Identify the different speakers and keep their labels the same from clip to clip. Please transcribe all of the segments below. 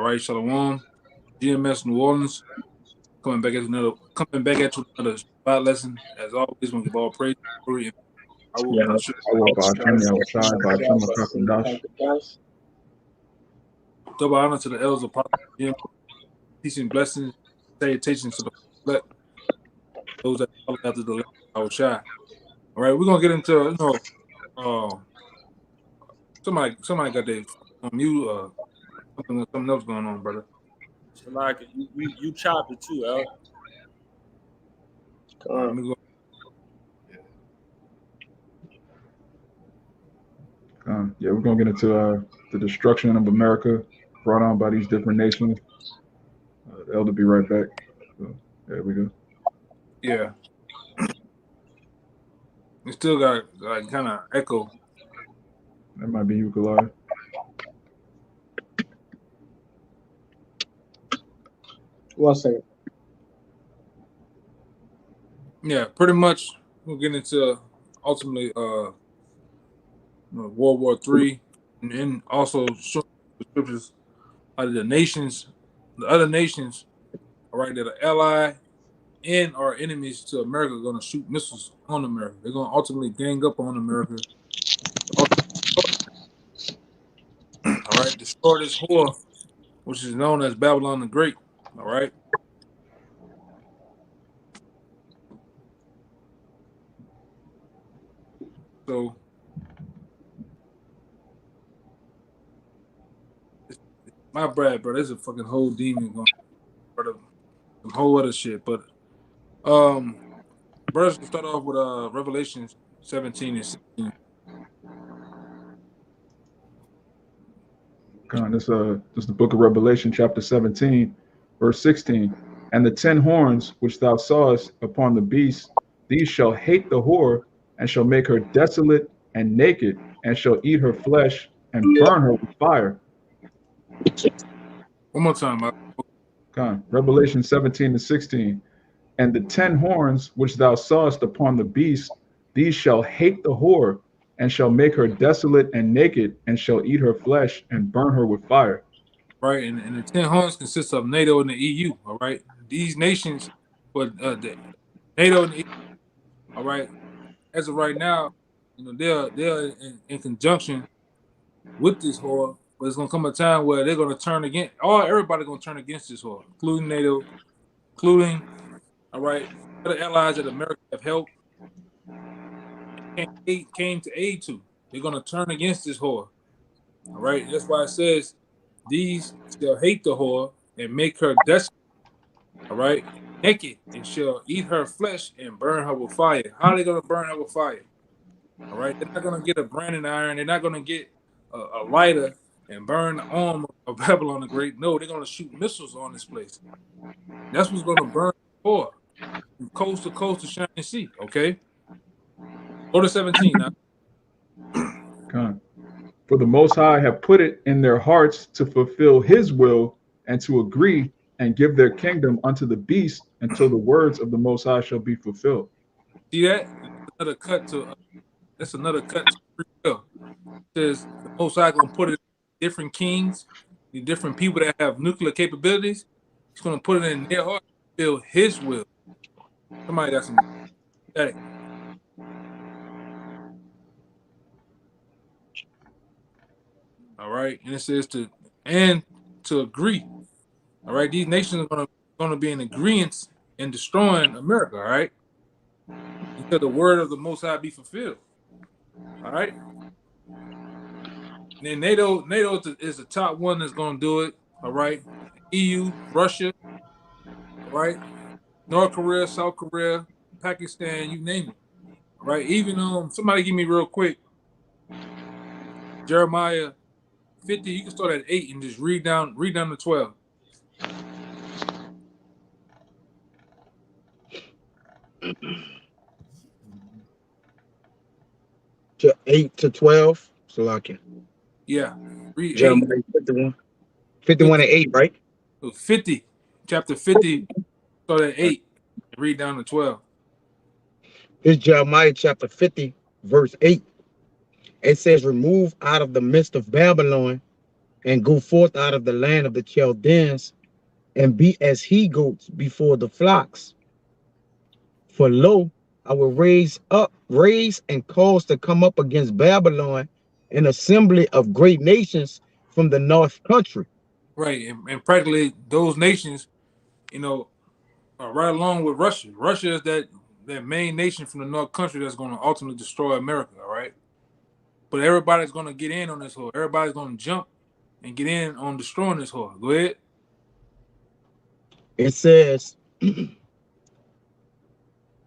Speaker 1: All right, Shalawam, GMS New Orleans, coming back at you another Shabbat lesson. As always, we'll give all praise, glory, and power.
Speaker 2: Yeah, our bahasham, Yahawashi, bahasham,
Speaker 1: Double honor to the elders of Parliament, peace and blessings, salutations to the elect, those that follow after the Yahawashi. All right, we're gonna get into somebody got their on mute. Something else going on, brother.
Speaker 3: Like you chopped it too, El.
Speaker 1: Let me go.
Speaker 2: Yeah, we're gonna get into the destruction of America brought on by these different nations. The elder be right back. So, there we go.
Speaker 1: Yeah, it still got like kind of echo.
Speaker 2: That might be you, Goliath.
Speaker 4: One second.
Speaker 1: Yeah, pretty much we'll get into ultimately World War III, and also show the scriptures of the other nations, all right, that are allied and are enemies to America are going to shoot missiles on America. They're going to ultimately gang up on America. All right, destroy this whore, which is known as Babylon the Great. All right. So my bad, bro. There's a fucking whole demon going, brother. Some whole other shit. But brothers, can start off with Revelation 17 and 16.
Speaker 2: This is the book of Revelation, chapter 17, verse 16. And the 10 horns which thou sawest upon the beast, these shall hate the whore, and shall make her desolate and naked, and shall eat her flesh, and burn her with fire.
Speaker 1: One more time.
Speaker 2: Revelation 17 and 16. And the 10 horns which thou sawest upon the beast, these shall hate the whore, and shall make her desolate and naked, and shall eat her flesh, and burn her with fire.
Speaker 1: Right, and the 10 horns consists of NATO and the EU. All right, these nations, but the NATO and the EU, all right, as of right now, they're in conjunction with this whore, but it's gonna come a time where they're gonna turn against everybody gonna turn against this whore, including NATO, including all right, other allies that America have helped came to aid to. They're gonna turn against this whore. All right, that's why it says these shall hate the whore and make her desolate. All right, naked, and shall eat her flesh and burn her with fire. How are they gonna burn her with fire? All right, they're not gonna get a branding iron. They're not gonna get a lighter and burn the arm of Babylon the Great. No, they're gonna shoot missiles on this place. That's what's gonna burn the whore from coast to coast to shining sea. Okay, go to 17 now.
Speaker 2: For the Most High have put it in their hearts to fulfill His will and to agree and give their kingdom unto the beast until the words of the Most High shall be fulfilled.
Speaker 1: See that? That's another cut to free will. It says the Most High gonna put it in different kings, the different people that have nuclear capabilities. He's gonna put it in their heart to fulfill His will. Somebody got some static. All right, and it says to agree. All right, these nations are gonna be in agreement in destroying America. All right, until the word of the Most High be fulfilled. All right. And then NATO is the top one that's gonna do it. All right, EU, Russia, all right, North Korea, South Korea, Pakistan, you name it. All right, even somebody give me real quick. Jeremiah 50, you can start at 8 and just read down to 12.
Speaker 4: To 8 to 12. So like it.
Speaker 1: Yeah. Read
Speaker 4: Jeremiah 51. 51 and 8, right?
Speaker 1: 50. Chapter 50, start at 8 and read down to 12.
Speaker 4: It's Jeremiah chapter 50, verse 8. It says, remove out of the midst of Babylon and go forth out of the land of the Chaldeans, and be as he goats before the flocks. For lo, I will raise and cause to come up against Babylon an assembly of great nations from the north country.
Speaker 1: Right, and practically those nations, you know, are right along with Russia. Russia is that main nation from the North country that's going to ultimately destroy America. All right, but everybody's going to get in on this whore. Everybody's going to jump and get in on destroying this whore. Go ahead.
Speaker 4: It says,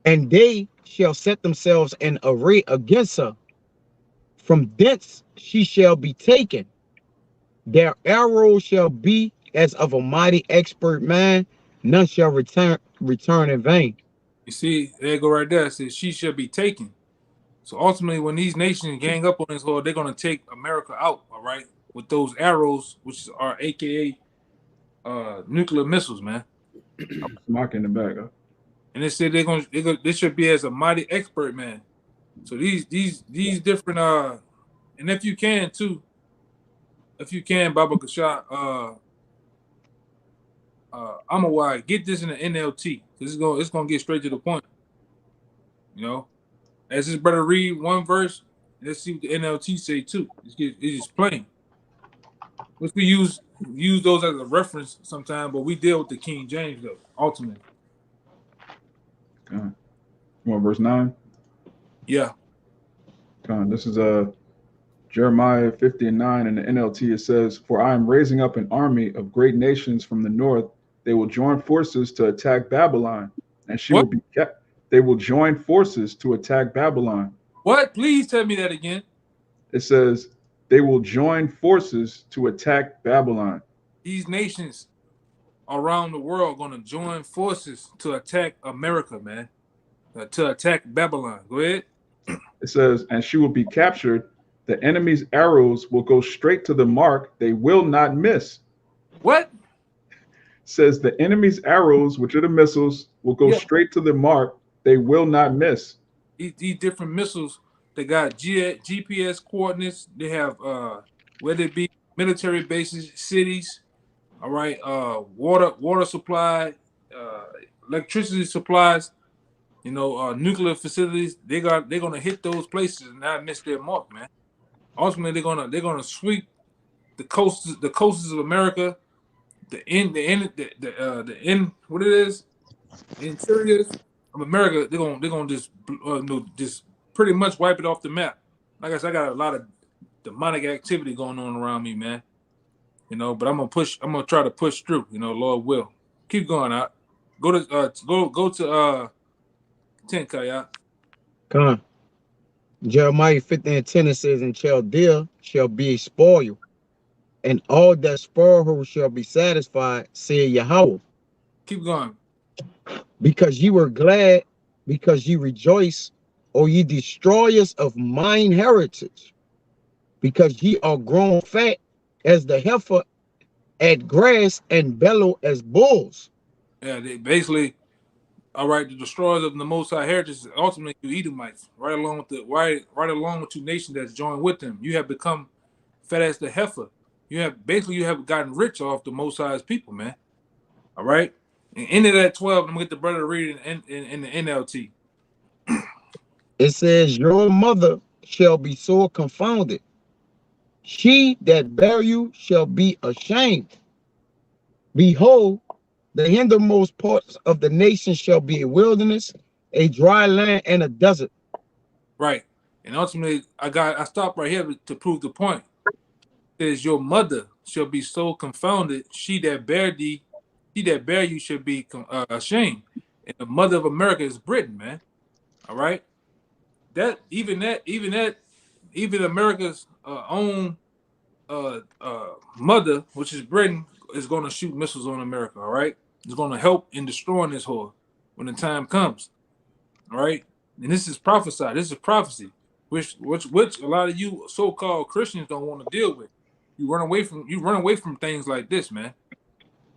Speaker 4: and they shall set themselves in array against her. From thence she shall be taken. Their arrows shall be as of a mighty expert man. None shall return in vain.
Speaker 1: You see, there you go right there. It says she shall be taken. So ultimately, when these nations gang up on this whore, they're going to take America out. All right, with those arrows, which are AKA nuclear missiles, man.
Speaker 2: Smock in the back. Huh?
Speaker 1: And they said they should be as a mighty expert man. So these different and if you can too, Baba Kasha, Amawai, get this in the NLT. This is it's gonna get straight to the point. You know, as this brother read one verse, let's see what the NLT say too. It's just plain. Which we use those as a reference sometimes, but we deal with the King James though, ultimately.
Speaker 2: You want verse 9?
Speaker 1: Yeah.
Speaker 2: This is Jeremiah 50:9 in the NLT. It says, "For I am raising up an army of great nations from the north. They will join forces to attack Babylon, and she will be kept. They will join forces to attack Babylon."
Speaker 1: What? Please tell me that again.
Speaker 2: It says they will join forces to attack Babylon.
Speaker 1: These nations around the world going to join forces to attack America, man. To attack Babylon. Go ahead.
Speaker 2: It says, and she will be captured. The enemy's arrows will go straight to the mark. They will not miss.
Speaker 1: What?
Speaker 2: Says the enemy's arrows, which are the missiles, will go straight to the mark. They will not miss.
Speaker 1: These different missiles, they got GPS coordinates. They have whether it be military bases, cities, all right, water supply, electricity supplies, you know, nuclear facilities. They're gonna hit those places and not miss their mark, man. Ultimately, they're gonna sweep the coasts of America, the interiors of America. They're gonna just pretty much wipe it off the map. Like I said, I got a lot of demonic activity going on around me, man. You know, but I'm gonna try to push through. You know, Lord will. Keep going out. Go to 10, Kayat.
Speaker 4: Come on. Jeremiah 50:10 it says, "And Chaldea shall be a spoil, and all that spoil her shall be satisfied, said Yahweh.
Speaker 1: Keep going.
Speaker 4: Because ye were glad, because ye rejoice, O ye destroyers of mine heritage, because ye are grown fat as the heifer at grass and bellow as bulls."
Speaker 1: Yeah, they basically, all right, the destroyers of the Most High heritage is ultimately you Edomites, right along with two nations that's joined with them. You have become fat as the heifer. You have gotten rich off the Most High's people, man. All right. And into that 12, I'm gonna get the brother to read it in the NLT.
Speaker 4: It says, "Your mother shall be sore confounded. She that bare you shall be ashamed. Behold, the hindermost parts of the nation shall be a wilderness, a dry land, and a desert."
Speaker 1: Right. And ultimately, I stopped right here to prove the point. It says, "Your mother shall be so confounded, she that bare you should be ashamed." And the mother of America is Britain, man. All right. Even America's own mother, which is Britain, is going to shoot missiles on America. All right. It's going to help in destroying this whore when the time comes. All right. And this is prophesied. This is prophecy, which a lot of you so-called Christians don't want to deal with. You run away from things like this, man.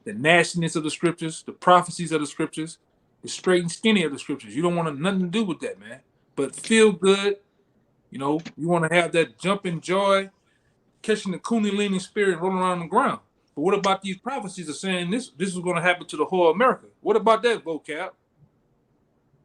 Speaker 1: The nastiness of the scriptures, the prophecies of the scriptures, the straight and skinny of the scriptures. You don't want nothing to do with that, man. But feel good, you know. You want to have that jumping joy, catching the Kundalini spirit rolling around the ground. But what about these prophecies of saying this is going to happen to the whole America? What about that, vocab?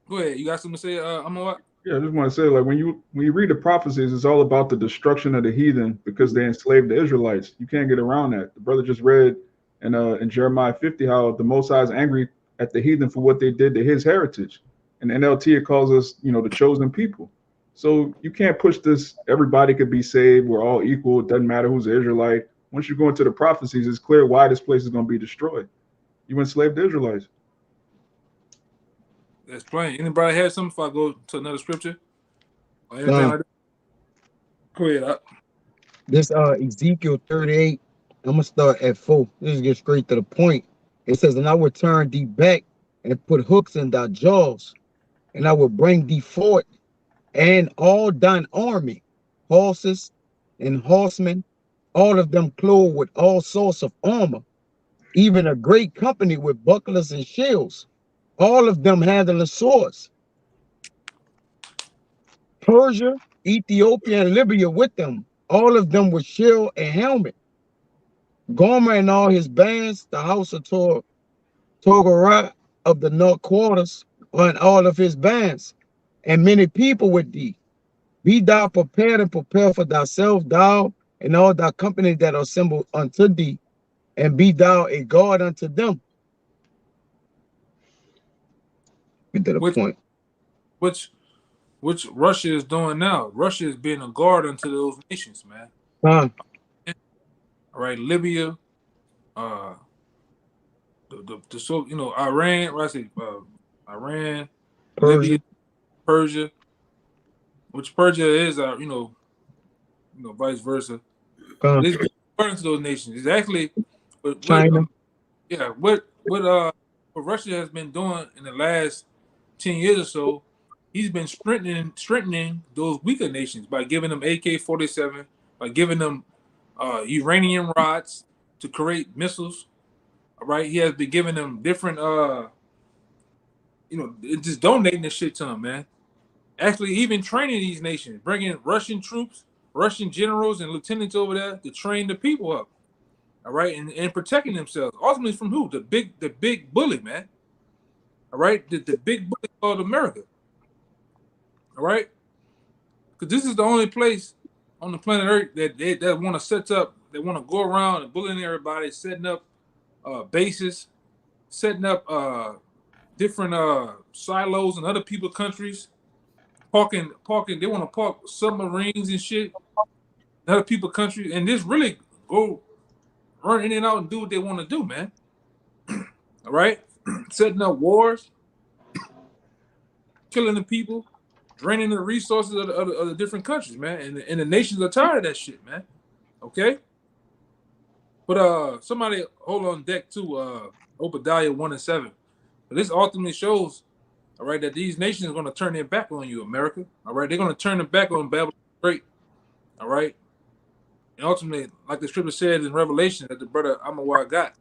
Speaker 1: Go ahead. You got something to say? I'm what?
Speaker 2: Yeah, I just want to say, like, when you read the prophecies, it's all about the destruction of the heathen because they enslaved the Israelites. You can't get around that. The brother just read in Jeremiah 50 how the Most High is angry at the heathen for what they did to his heritage. And NLT, it calls us, the chosen people. So you can't push this. Everybody could be saved. We're all equal. It doesn't matter who's an Israelite. Once you go into the prophecies, it's clear why this place is going to be destroyed. You enslaved the Israelites.
Speaker 1: That's plain. Anybody have something before I go to another scripture? Or anything like that? Go ahead.
Speaker 4: This Ezekiel 38, I'm gonna start at 4. Let's get straight to the point. It says, and I will turn thee back and put hooks in thy jaws, and I will bring thee forth and all thine army, horses and horsemen, all of them clothed with all sorts of armor, even a great company with bucklers and shields, all of them handling swords. Persia, Ethiopia, and Libya with them, all of them with shield and helmet. Gomer and all his bands, the house of Togarah of the north quarters, and all of his bands, and many people with thee. Be thou prepared and prepare for thyself, thou and all thy company that are assembled unto thee, and be thou a guard unto them. Get to the point.
Speaker 1: Which Russia is doing now. Russia is being a guard unto those nations, man. All right, Libya, so Iran, what I say, Iran,
Speaker 4: Persia.
Speaker 1: Libya, Persia, which Persia is, vice versa. This is guarding to those nations. It's actually
Speaker 4: China.
Speaker 1: What Russia has been doing in the last 10 years or so. He's been strengthening those weaker nations by giving them AK-47, by giving them uranium rods to create missiles. All right, he has been giving them different, just donating this shit to them, man. Actually, even training these nations, bringing Russian troops, Russian generals, and lieutenants over there to train the people up. All right, and protecting themselves. Ultimately, from who? The big bully, man. All right, the big bully called America. All right, because this is the only place on the planet Earth that want to set up, they want to go around and bullying everybody, setting up bases, setting up different silos in other people's countries, parking. They want to park submarines and shit in other people's countries, and just really go run in and out and do what they want to do, man. All right, setting up wars, killing the people, draining the resources of the different countries, man. And the nations are tired of that shit, man. Okay? But somebody hold on deck too, Obadiah 1 and 7. But this ultimately shows, all right, that these nations are going to turn their back on you, America. All right, they're going to turn their back on Babylon Great. All right. And ultimately, like the scripture said in Revelation that the brother Yahawashi got.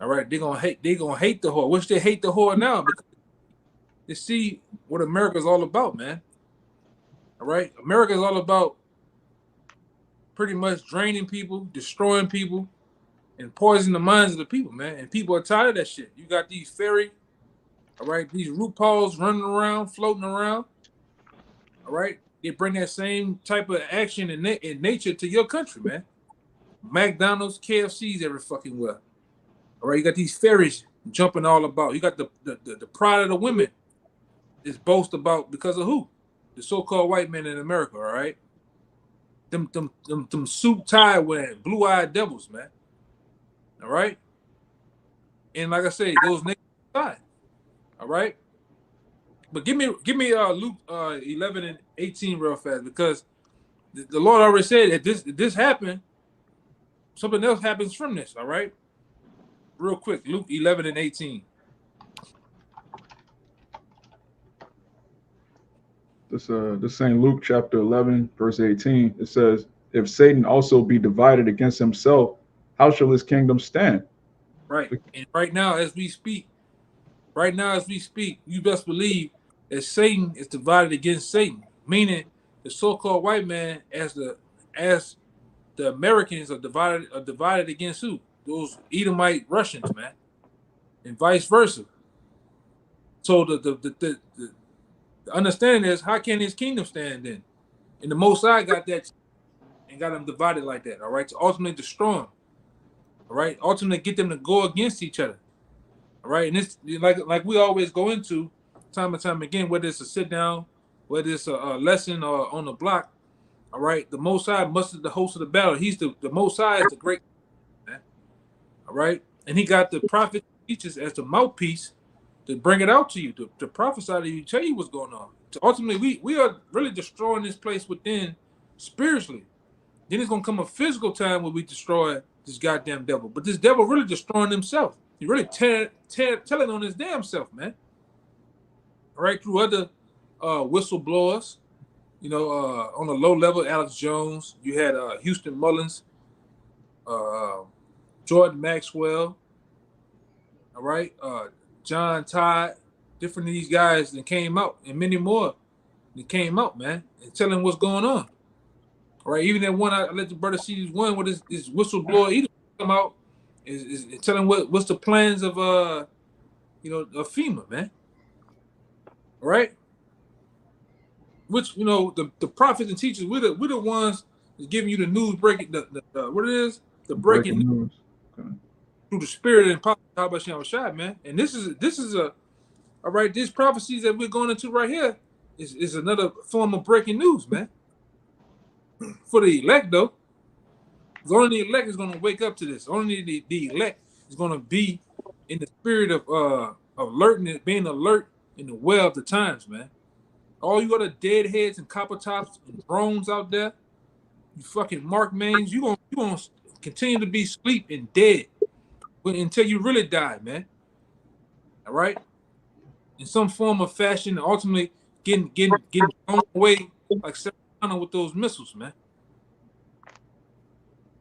Speaker 1: All right, they're gonna hate the whore. Which they hate the whore now because they see what America is all about, man. All right, America is all about pretty much draining people, destroying people, and poisoning the minds of the people, man. And people are tired of that shit. You got these fairy, all right, these RuPauls running around, floating around. All right, they bring that same type of action in nature to your country, man. McDonald's, KFC's every fucking well. All right, you got these fairies jumping all about. You got the pride of the women is boast about because of who? The so-called white men in America, all right? Them suit tie wearing, blue-eyed devils, man. All right? And like I say, those nations side. All right? But give me Luke 11 and 18 real fast, because the Lord already said that this happened, something else happens from this, all right? Real quick, Luke 11 and 18.
Speaker 2: This St. Luke chapter 11, verse 18, it says, if Satan also be divided against himself, how shall his kingdom stand?
Speaker 1: Right. And right now, as we speak, you best believe that Satan is divided against Satan, meaning the so-called white man as the Americans are divided against who? Those Edomite Russians, man, and vice versa. So the understanding is, how can his kingdom stand then? And the Most High got that and got them divided like that. All right, to ultimately destroy them. All right, ultimately get them to go against each other. All right, and it's like we always go into time and time again, whether it's a sit down, whether it's a lesson or on the block. All right, the Most High mustered the host of the battle. He's the Most High is the great man. All right, and he got the prophet teachers as the mouthpiece to bring it out to you, to prophesy to you, tell you what's going on. So ultimately, we are really destroying this place within spiritually. Then it's gonna come a physical time where we destroy this goddamn devil. But this devil really destroying himself. He really telling on his damn self, man. All right, through other whistleblowers, on a low level, Alex Jones. You had Houston Mullins, Jordan Maxwell. All right, John Todd. Different of these guys that came out, and many more that came out, man, and telling what's going on. All right, even that one I let the brother see this one with this whistleblower either come out is telling what's the plans of of FEMA, man. All right, which the prophets and teachers we're the ones that's giving you the news breaking the what it is the breaking news okay. Through the spirit and power of Yahawashi, man. And this is a all right. These prophecies that we're going into right here is another form of breaking news, man. For the elect, though, only the elect is going to wake up to this. Only the elect is going to be in the spirit of alertness, being alert in the well of the times, man. All you other deadheads and copper tops and drones out there, you fucking mark mains, you gonna continue to be asleep and dead until you really die, man. All right, in some form of fashion, ultimately getting thrown away like Sarah with those missiles, man.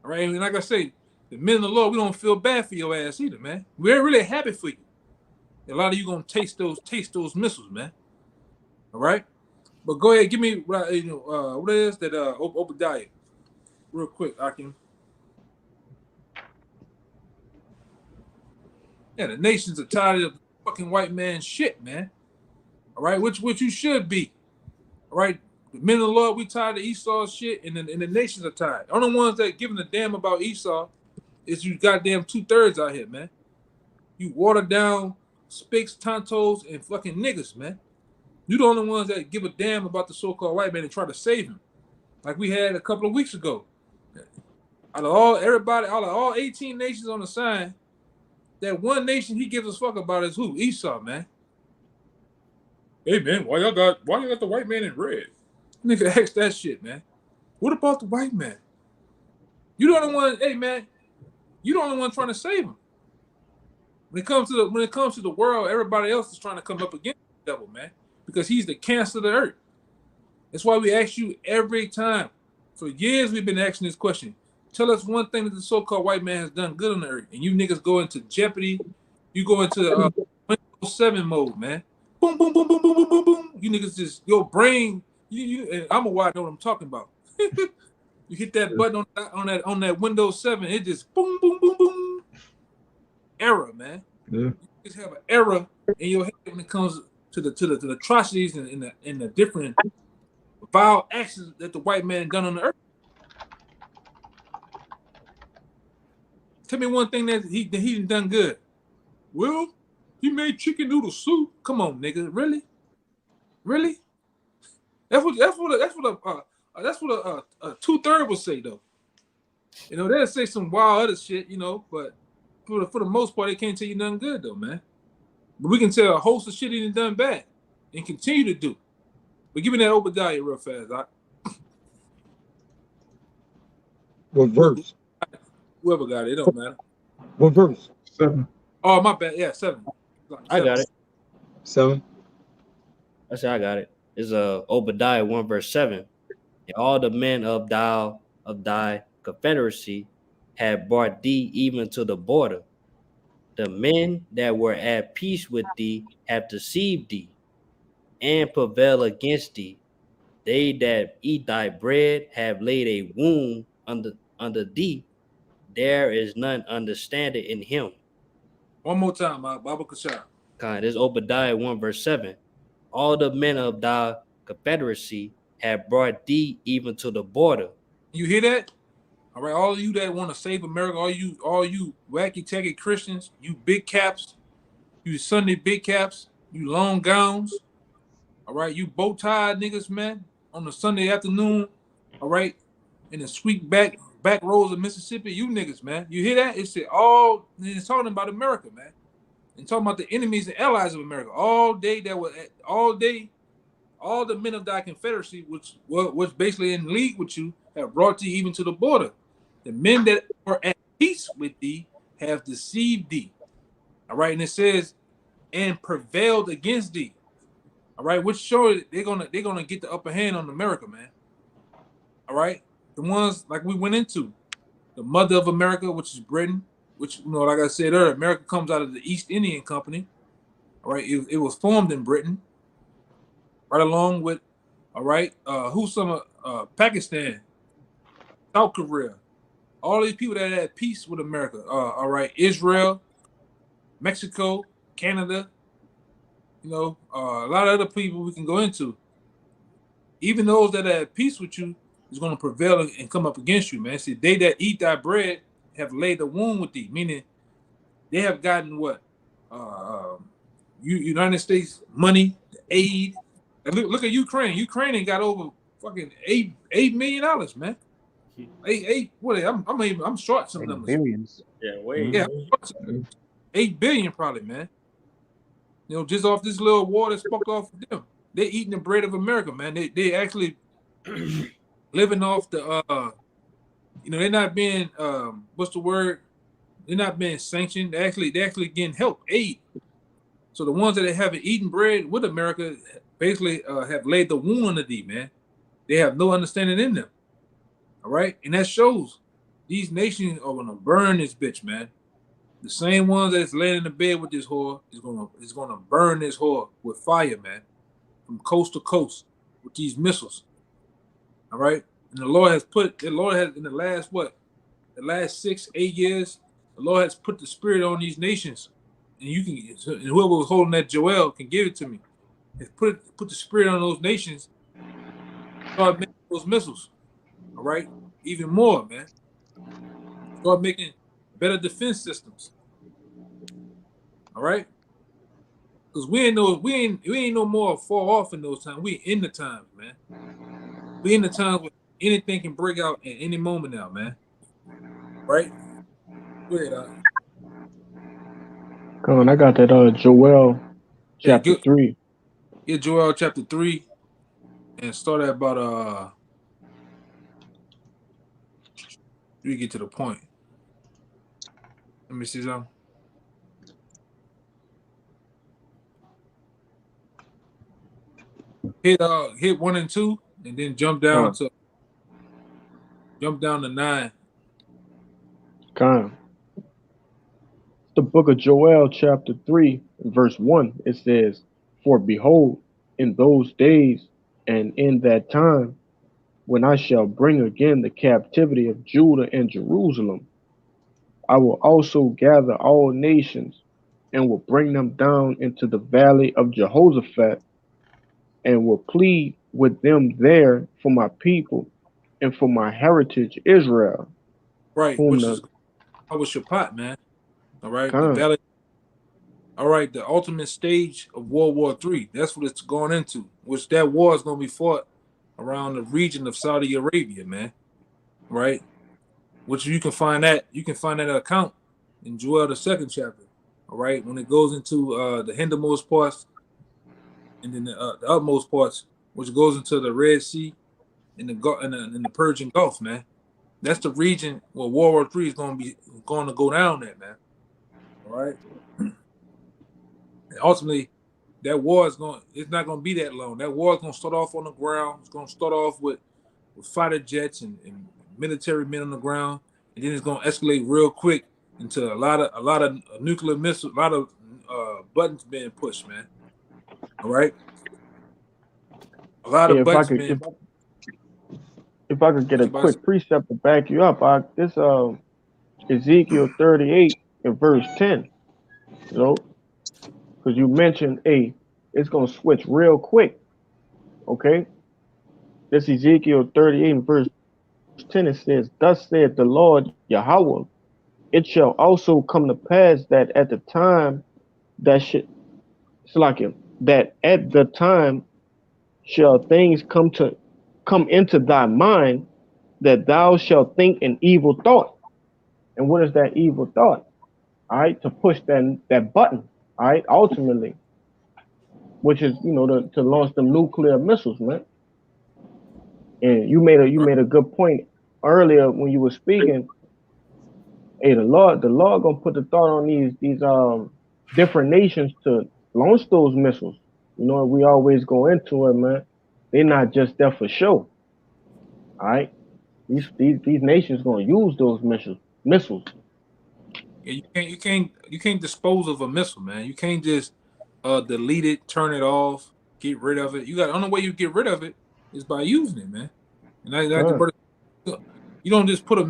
Speaker 1: All right, and like I say, the men of the Lord, we don't feel bad for your ass either, man. We're really happy for you. A lot of you gonna taste those missiles, man. All right, but go ahead, give me what is that Obadiah, real quick, Akim. Yeah, the nations are tired of the fucking white man shit, man. All right, which you should be. All right, the men of the Lord, we tired of Esau's shit, and the nations are tired. The only ones that giving a damn about Esau is you goddamn 2/3 out here, man. You watered down spics, tontos, and fucking niggas, man. You the only ones that give a damn about the so-called white man and try to save him, like we had a couple of weeks ago. Out of all 18 nations on the sign, that one nation he gives a fuck about is who? Esau, man. Hey man, why y'all got the white man in red? Nigga, ask that shit, man. What about the white man? You the only one. Hey man, you the only one trying to save him. When it comes to the world, everybody else is trying to come up against the devil, man, because he's the cancer of the earth. That's why we ask you every time. For years we've been asking this question. Tell us one thing that the so-called white man has done good on the earth, and you niggas go into jeopardy. You go into Windows 7 mode, man. Boom, boom, boom, boom, boom, boom, boom, boom. You niggas just your brain. And I'm a wide know what I'm talking about. You hit that button on that Windows 7, it just boom, boom, boom, boom. Error, man. Yeah. You just have an error in your head when it comes to the atrocities and the different vile actions that the white man done on the earth. Tell me one thing that he done good. Well, he made chicken noodle soup. Come on, nigga. Really? That's what a 2/3 would say though. They'll say some wild other shit, but for the most part, they can't tell you nothing good though, man. But we can tell a host of shit he done bad and continue to do. But give me that Obadiah real fast, Doc.
Speaker 4: What verse?
Speaker 1: Whoever got it, it don't matter.
Speaker 4: What verse?
Speaker 2: 7.
Speaker 1: Oh, my bad. Yeah, 7.
Speaker 3: I got it.
Speaker 4: 7.
Speaker 3: I said I got it. It's Obadiah 1 verse 7. And all the men of thy confederacy had brought thee even to the border. The men that were at peace with thee have deceived thee and prevail against thee. They that eat thy bread have laid a wound under thee, there is none understanding in him.
Speaker 1: One more time, Baba Kashar.
Speaker 3: This is Obadiah 1 verse 7. All the men of thy confederacy have brought thee even to the border.
Speaker 1: You hear that? All right, all of you that want to save America, all you wacky tacky Christians, you big caps, you Sunday big caps, you long gowns, all right, you bow tie niggas, man, on the Sunday afternoon, all right, in the sweet back roads of Mississippi, you niggas, man, you hear that? It's talking about America, man, and talking about the enemies and allies of America all day. All the men of thy confederacy, which was basically in league with you, have brought thee even to the border. The men that are at peace with thee have deceived thee. All right, and it says, and prevailed against thee. All right, which shows they're gonna get the upper hand on America, man. All right, the ones like we went into, the mother of America, which is Britain, which like I said earlier, America comes out of the East Indian Company. All right, it was formed in Britain, right along with, all right, Pakistan, South Korea. All these people that had peace with America, all right, Israel, Mexico, Canada, a lot of other people we can go into. Even those that had peace with you is going to prevail and come up against you, man. See, they that eat thy bread have laid the wound with thee, meaning they have gotten what? United States money, aid. Look at Ukraine. Ukraine ain't got over fucking $8 million, man. I'm short some numbers.
Speaker 5: Billions.
Speaker 3: Yeah, wait.
Speaker 1: Yeah, 8 billion probably, man. Just off this little war that sparked off of them. They eating the bread of America, man. They actually living off the they're not being what's the word? They're not being sanctioned. They actually getting help, aid. So the ones that haven't eaten bread with America basically have laid the wound under thee, man. They have no understanding in them. All right, and that shows these nations are gonna burn this bitch, man. The same ones that's laying in the bed with this whore is gonna burn this whore with fire, man, from coast to coast with these missiles. All right, and the Lord has in the last 6-8 years, the Lord has put the spirit on these nations, and whoever was holding that Joel can give it to me. Has put the spirit on those nations, start making those missiles. All right, even more, man. Start making better defense systems. All right, because we ain't no more far off in those times. We in the times, man. We in the times where anything can break out at any moment now, man. Right? Go ahead,
Speaker 5: Come on, I got that Joel chapter 3.
Speaker 1: Get Joel chapter 3 and start at about we get to the point. Let me see something. Hit 1 and 2 and then jump down to 9.
Speaker 5: The book of Joel chapter 3 verse 1, it says, for behold, in those days and in that time, when I shall bring again the captivity of Judah and Jerusalem, I will also gather all nations and will bring them down into the valley of Jehoshaphat and will plead with them there for my people and for my heritage Israel.
Speaker 1: Right, which is Shabbat, man. All right, the valley. All right, the ultimate stage of World War III. That's what it's going into. Which that war is going to be fought around the region of Saudi Arabia, man. Right, which you can find that account in Joel the 2nd chapter. All right, when it goes into the hindermost parts and then the utmost parts, which goes into the Red Sea and the Persian Gulf, man. That's the region where World War III is going to go down there, man. All right. And ultimately, that war it's not going to be that long. That war is going to start off on the ground. It's going to start off with fighter jets and military men on the ground, and then it's going to escalate real quick into a lot of nuclear missiles, a lot of buttons being pushed, man. All right. A lot of buttons being.
Speaker 5: if I could get
Speaker 1: What
Speaker 5: a
Speaker 1: you about to say?
Speaker 5: quick precept to back you up, this Ezekiel 38 and verse 10, you know, because you mentioned it's gonna switch real quick. Okay, this Ezekiel 38 and verse 10, it says, "Thus saith the Lord Yahweh, it shall also come to pass that at the time that should that at the time shall things come into thy mind, that thou shalt think an evil thought." And what is that evil thought? All right, to push that button. All right, ultimately, which is to launch them nuclear missiles, man. And you made a good point earlier when you were speaking. Hey, the Lord gonna put the thought on these different nations to launch those missiles. You know, we always go into it, man. They're not just there for show. All right, these nations gonna use those missiles.
Speaker 1: Yeah, you can't dispose of a missile, man. You can't just delete it, turn it off, get rid of it. The only way you get rid of it is by using it, man. And like the
Speaker 5: Huh,
Speaker 1: brother, you don't just put a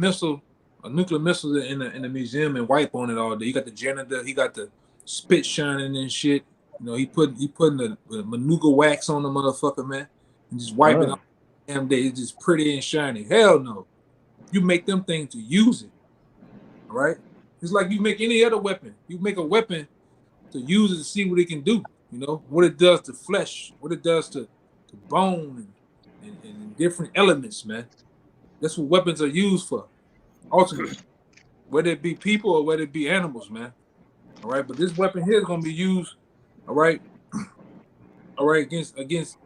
Speaker 1: nuclear missile in the museum and wipe on it all day. You got the janitor, he got the spit shining and shit. You know, he putting the manuka wax on the motherfucker, man, and just wiping
Speaker 5: huh,
Speaker 1: all damn day. It's just pretty and shiny. Hell no. You make them things to use it, all right? It's like you make any other weapon. You make a weapon to use it to see what it can do. You know what it does to flesh, what it does to bone and different elements, man. That's what weapons are used for, ultimately. Whether it be people or whether it be animals, man. All right, but this weapon here is gonna be used, all right, all right, against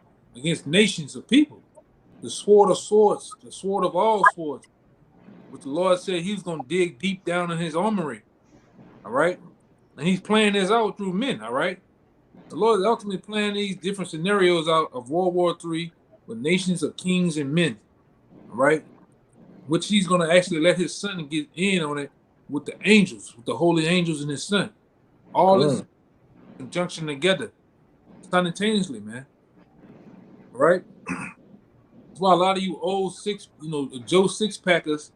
Speaker 1: nations of people. The sword of swords, the sword of all swords. What the Lord said He was gonna dig deep down in His armory. All right, and He's playing this out through men. All right, the Lord is ultimately playing these different scenarios out of World War III with nations of kings and men. All right, which He's going to actually let His Son get in on it with the angels, with the holy angels and His Son. All this is
Speaker 5: huh.
Speaker 1: in conjunction together simultaneously, man. All right, that's why a lot of you old Joe six packers.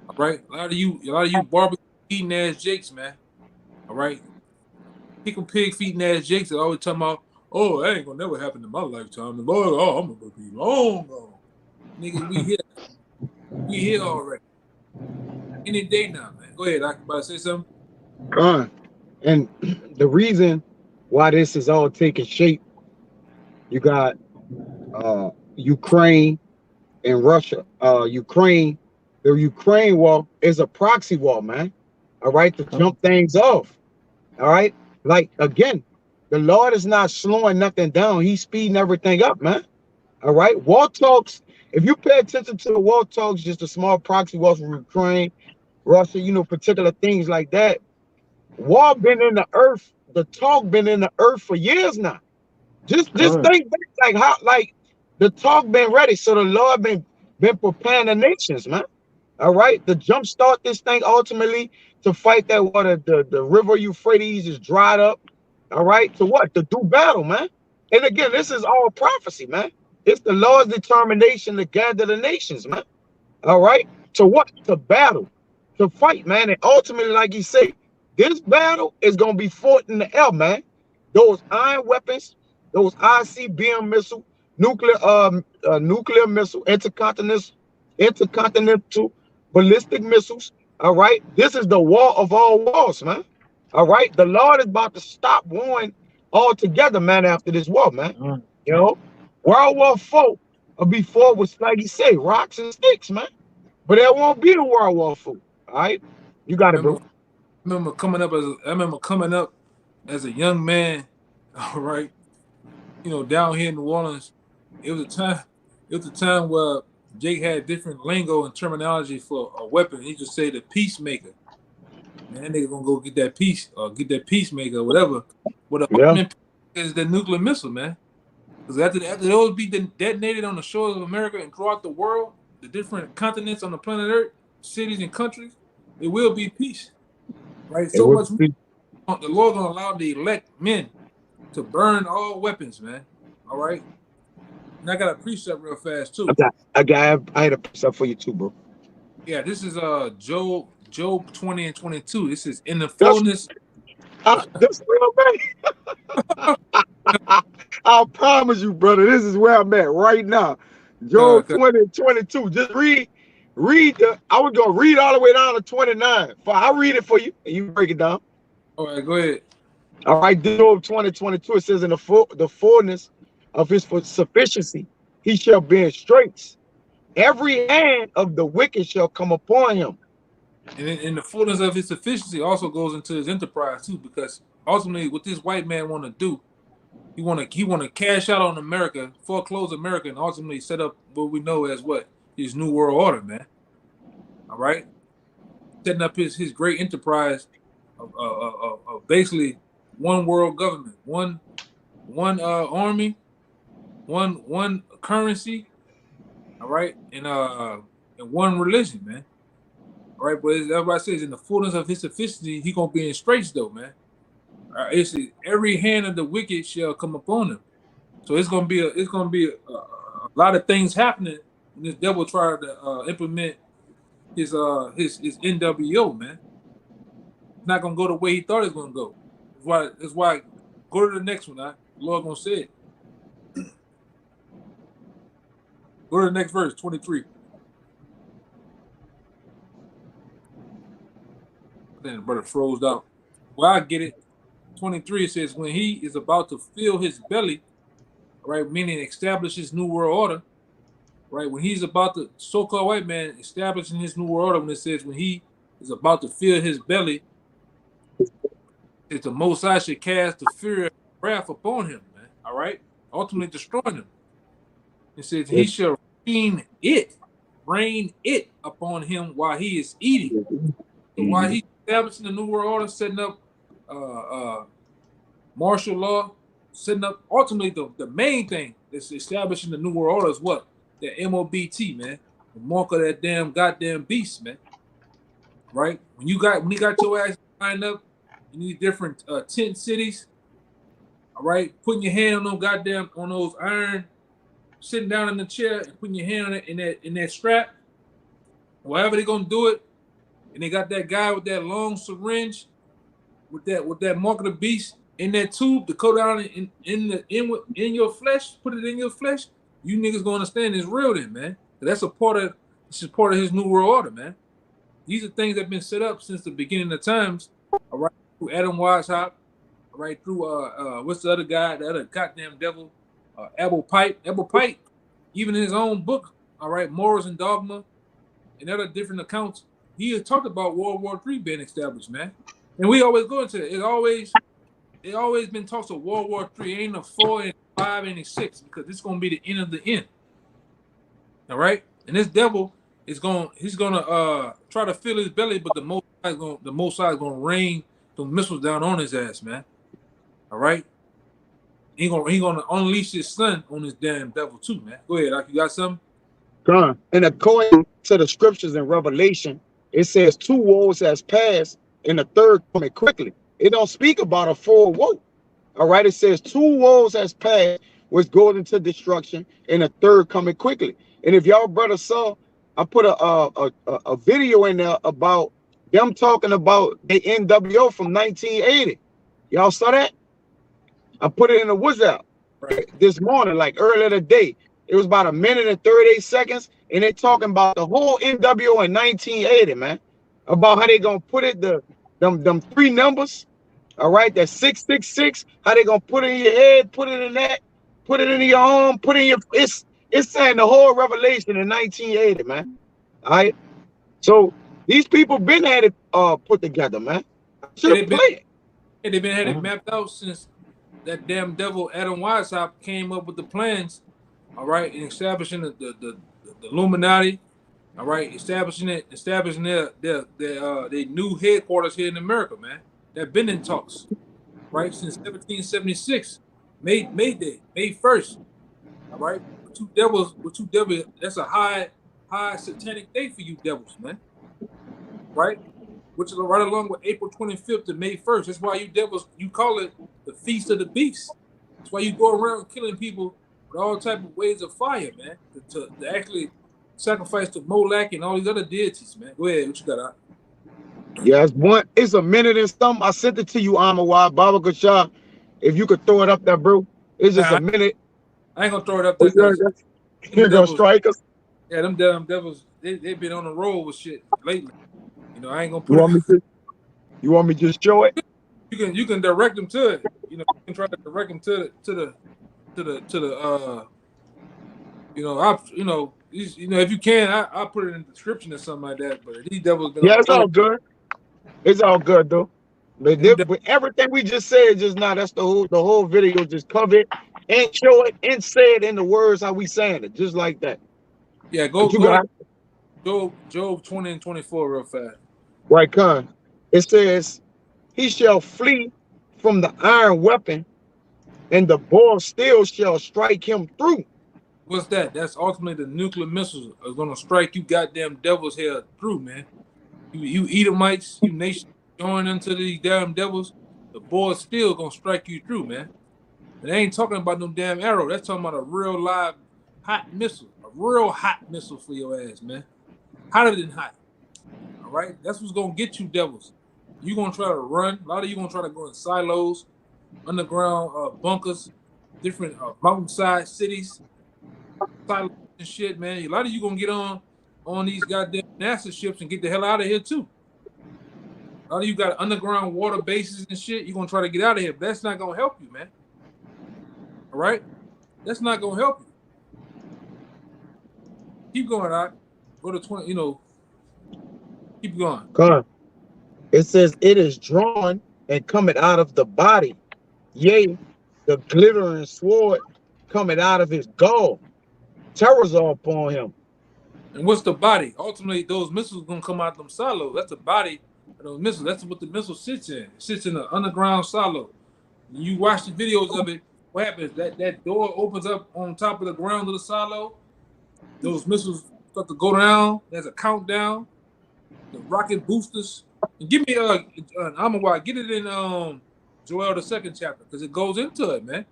Speaker 1: All right, a lot of you barbecue eating ass Jakes, man. All right, pickle pig feeding ass Jakes that always talking about, oh, that ain't gonna never happen in my lifetime. The Lord, oh, I'm gonna be long gone. Nigga, we here already. Any day now, man. Go ahead, I can about to say something.
Speaker 4: And the reason why this is all taking shape, you got Ukraine and Russia. The Ukraine war is a proxy war, man. All right, to
Speaker 5: Come,
Speaker 4: jump things off. All right, like again, the Lord is not slowing nothing down. He's speeding everything up, man. All right, war talks. If you pay attention to the war talks, just a small proxy wars from Ukraine, Russia, particular things like that. War been in the earth. The talk been in the earth for years now. Just
Speaker 5: come,
Speaker 4: think back, like how the talk been ready. So the Lord been preparing the nations, man. All right, to jumpstart this thing ultimately to fight that water. The river Euphrates is dried up. All right, to what? To do battle, man. And again, this is all prophecy, man. It's the Lord's determination to gather the nations, man. All right, to what? To battle, to fight, man. And ultimately, like you say, this battle is gonna be fought in the air, man. Those iron weapons, those ICBM missile, nuclear missile, intercontinental ballistic missiles. All right, this is the war of all wars, man. All right, the Lord is about to stop warring altogether, man. After this war, man,
Speaker 5: come.
Speaker 4: you know, World War IV before was like you say, rocks and sticks, man. But there won't be a World War IV. All right, you got it,
Speaker 1: Remember,
Speaker 4: bro.
Speaker 1: I remember coming up as a young man. All right, down here in New Orleans, it was a time. It was a time where Jake had different lingo and terminology for a weapon. He just say the peacemaker. Man, that nigga gonna go get that peace or get that peacemaker or whatever. What the
Speaker 4: Yeah,
Speaker 1: ultimate is the nuclear missile, man. Because after those be detonated on the shores of America and throughout the world, the different continents on the planet Earth, cities and countries, it will be peace, right?
Speaker 4: it
Speaker 1: So
Speaker 4: would
Speaker 1: much more,
Speaker 4: be.
Speaker 1: the Lord gonna allow the elect men to burn all weapons, man. All right, And I got a precept real fast too.
Speaker 4: I had a precept for you too, bro.
Speaker 1: Yeah, this is Job 20 and 22. This is in the
Speaker 4: That's
Speaker 1: fullness.
Speaker 4: that's where I'm at. I promise you, brother. This is where I'm at right now. Job 20 and 22. Just read I was gonna read all the way down to 29. I'll read it for you and you break it down.
Speaker 1: All right, go ahead.
Speaker 4: All right, Job 20, 22. It says, in the fullness of his sufficiency, he shall be in straits. Every hand of the wicked shall come upon him.
Speaker 1: And in the fullness of his sufficiency also goes into his enterprise too, because ultimately what this white man want to do, he want to cash out on America, foreclose America, and ultimately set up what we know as what his new world order, man. All right, setting up his great enterprise of basically one world government, one army, one currency, all right, and one religion, man. All right, but as everybody says, in the fullness of his sufficiency, he gonna be in straits though, man. All right, it's every hand of the wicked shall come upon him. So it's gonna be a lot of things happening when this devil tried to implement his NWO, man. It's not gonna go the way he thought it was gonna go. That's why go to the next one, huh? The Lord gonna say it. Go to the next verse, 23. Then the brother froze out. Well, I get it. 23, it says, when he is about to fill his belly, right, meaning establish his new world order, right, when he's about to, so-called white man establishing his new world order, when it says when he is about to fill his belly, it's the Most High should cast the fear and wrath upon him, man, all right, ultimately destroying him. It says he shall rain it upon him while he is eating. So while he's establishing the new world order, setting up martial law, setting up ultimately the main thing that's establishing the new world order is what? The MOBT, man. The mark of that goddamn beast, man. Right? When you got your ass lined up, you need different tent cities. All right, putting your hand on those iron, sitting down in the chair and putting your hand on it in that strap. However they're gonna do it, and they got that guy with that long syringe, with that mark of the beast in that tube to go down in your flesh, put it in your flesh. You niggas gonna understand it's real then, man. This is part of his new world order, man. These are things that have been set up since the beginning of times. All right, through Adam Weishaupt, all right, through what's the other guy, the other goddamn devil, Abel Pipe, even in his own book, all right, Morals and Dogma, and other different accounts, he has talked about World War III being established, man. And we always go into it. It always been talks of World War III. Ain't a 4, ain't a 5, ain't a 6, because it's gonna be the end of the end. All right, and this devil he's gonna try to fill his belly, but the Most High is gonna rain the missiles down on his ass, man. All right, he gonna unleash his son on this damn devil too, man. Go ahead, you got something?
Speaker 4: And according to the scriptures in Revelation, it says 2 woes has passed and the third coming quickly. It don't speak about a 4 woe. All right, it says 2 woes has passed, which goes into destruction, and a third coming quickly. And if y'all brothers saw, I put a video in there about them talking about the NWO from 1980. Y'all saw that? I put it in the WhatsApp this morning, like earlier today. It was about 1 minute and 38 seconds, and they talking about the whole NWO in 1980, man. About how they gonna put it, them 3 numbers, all right, that 666, how they gonna put it in your head, put it in that, put it in your arm, put it in your, it's saying the whole revelation in 1980, man. All right, so these people been had it put together, man. Should have played it.
Speaker 1: They've been had it mapped out since that damn devil Adam Weishaupt came up with the plans, all right, in establishing the Illuminati, all right, establishing their new headquarters here in America, man. They've been in talks, right, since 1776, May 1st, all right. With two devils, that's a high satanic day for you devils, man, right? Which is right along with April 25th to May 1st. That's why you devils, you call it the Feast of the Beast. That's why you go around killing people with all type of ways of fire, man, to actually sacrifice to Molech and all these other deities, man. Go ahead, what you got out?
Speaker 4: Yeah, it's a minute and something. I sent it to you, Amawad, Baba Gashah. If you could throw it up there, bro. It's just
Speaker 1: Nah,
Speaker 4: a minute.
Speaker 1: I ain't gonna throw it up there because them
Speaker 4: You're gonna
Speaker 1: devils,
Speaker 4: strike us.
Speaker 1: yeah, them damn devils, they've been on the roll with shit lately. You know, I ain't gonna
Speaker 4: You
Speaker 1: put it.
Speaker 4: want me to? You want me to just show it?
Speaker 1: You can direct them to it. You know, you can try to direct them to the if you can, I'll put it in the description or something like that. But these devils been
Speaker 4: Yeah,
Speaker 1: on
Speaker 4: it's
Speaker 1: the road.
Speaker 4: all good. It's all good though. But everything we just said just now, that's the whole video just cover it and show it and say it in the words how we saying it, just like that.
Speaker 1: Yeah,
Speaker 4: But
Speaker 1: go
Speaker 4: you got
Speaker 1: Job 20 and 24 real fast.
Speaker 4: right, Con. It says, "He shall flee from the iron weapon, and the ball still shall strike him through."
Speaker 1: What's that? That's ultimately the nuclear missiles are gonna strike you goddamn devils here through, man. You Edomites, you nation join into these damn devils, the boy's still gonna strike you through, man. And they ain't talking about no damn arrow. That's talking about a real live hot missile. A real hot missile for your ass, man. Hotter than hot. All right? That's what's gonna get you devils. You gonna try to run. A lot of you gonna try to go in silos, underground bunkers, different mountainside cities, silos and shit, man. A lot of you gonna get on these goddamn NASA ships and get the hell out of here too. A lot of you got underground water bases and shit. You're gonna try to get out of here, but that's not gonna help you, man. All right? That's not gonna help you. Keep going, out. Go to 20, keep going.
Speaker 4: Con. It says, "It is drawn and coming out of the body. Yea, the glittering sword coming out of his gall. Terrors are upon him."
Speaker 1: And what's the body? Ultimately, those missiles gonna come out them silos. That's the body of those missiles. That's what the missile sits in. It sits in an underground silo. When you watch the videos of it, what happens? That door opens up on top of the ground of the silo. Those missiles start to go down. There's a countdown. The rocket boosters. And give me Amawad, get it in Joel the 2nd chapter, because it goes into it, man.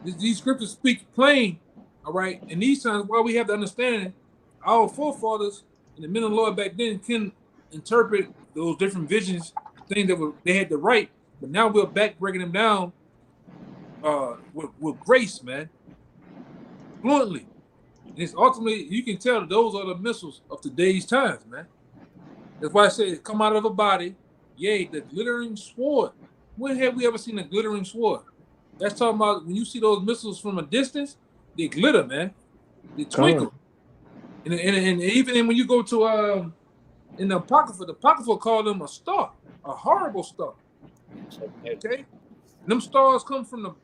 Speaker 1: These scriptures speak plain, all right. And these times, while we have the understanding, our forefathers and the men of the Lord back then can interpret those different visions, things that they had to write, but now we're back breaking them down with grace, man, fluently. And it's ultimately, you can tell those are the missiles of today's times, man. That's why I say it come out of a body, yea, the glittering sword. When have we ever seen a glittering sword? That's talking about when you see those missiles from a distance, they glitter, man. They twinkle. And even when you go to in the Apocrypha call them a star, a horrible star. Okay? And them stars come from the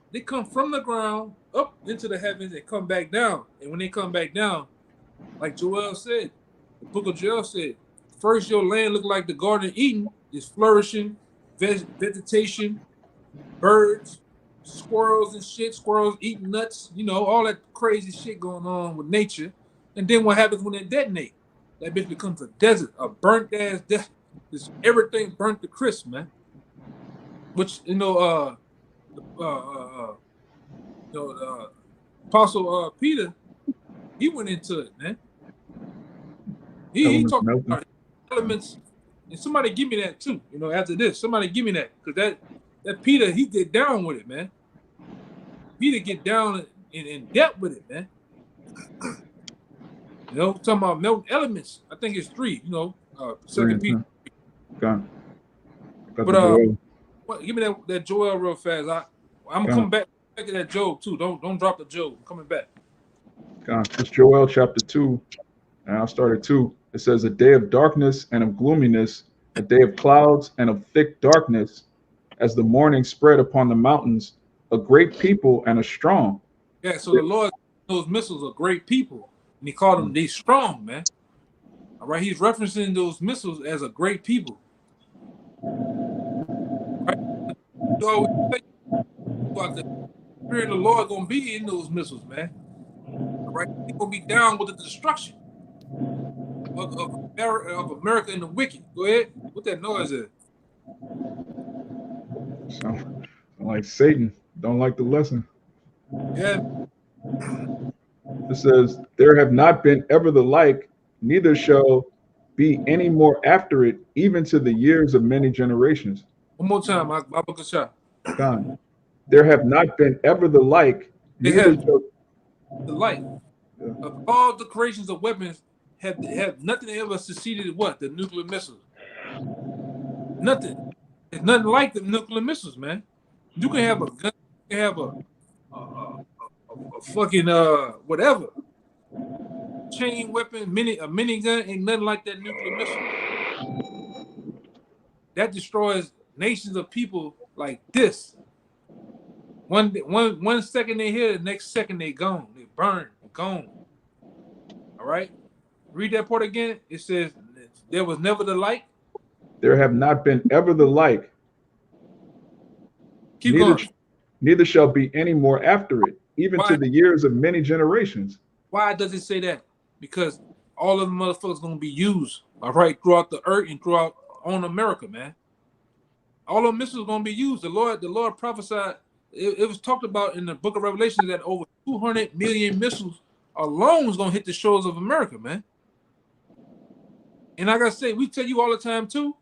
Speaker 1: ground up into the heavens and come back down. And when they come back down, like Joel said, the book of Joel said, first your land looked like the Garden of Eden, is flourishing, vegetation, birds, squirrels and shit, squirrels eating nuts, all that crazy shit going on with nature. And then what happens when they detonate? That bitch becomes a desert, a burnt ass desert. Just everything burnt to crisp, man. Which Apostle Peter, he went into it, man. He talked about elements, and somebody give me that too. After this, somebody give me that, because that Peter, he get down with it, man. Peter get down in depth with it, man. Talking about melting elements. I think it's 3. 2 Peter. Give me that Joel real fast. I'm coming back to that Job too. Don't drop the Job. I'm coming back.
Speaker 2: It's Joel chapter 2, and I'll start at 2. It says, "A day of darkness and of gloominess, a day of clouds and of thick darkness, as the morning spread upon the mountains, a great people and a strong."
Speaker 1: Yeah, so the Lord, those missiles are great people, and he called them they strong, man. All right, he's referencing those missiles as a great people. Right? So the Spirit of the Lord gonna be in those missiles, man. All right, he's gonna be down with the destruction of America and the wicked. Go ahead. What that noise is?
Speaker 2: Sound like Satan. Don't like the lesson.
Speaker 1: Yeah,
Speaker 2: It says, "There have not been ever the like, neither shall be any more after it, even to the years of many generations."
Speaker 1: One more time, Baba Kasha.
Speaker 2: Gone. There have not been ever the like,
Speaker 1: They
Speaker 2: neither
Speaker 1: have
Speaker 2: shall.
Speaker 1: the light of all the creations of weapons have nothing ever succeeded what? The nuclear missiles. Nothing. It's nothing like the nuclear missiles, man. You can have a gun, you can have a fucking whatever. Chain weapon, a minigun ain't nothing like that nuclear missile. That destroys nations of people like this. One second they here, the next second they gone. They burn, gone. All right. Read that part again. It says there was never the like.
Speaker 2: There have not been ever the like,
Speaker 1: Keep
Speaker 2: neither
Speaker 1: going.
Speaker 2: neither shall be any more after it, even to
Speaker 1: Why?
Speaker 2: the years of many generations.
Speaker 1: Why does it say that? Because all of the motherfuckers gonna be used, all right, throughout the earth and throughout on America, man. All of missiles gonna be used. The Lord prophesied. It was talked about in the Book of Revelation that over 200 million missiles alone is gonna hit the shores of America, man. And like I say, we tell you all the time too.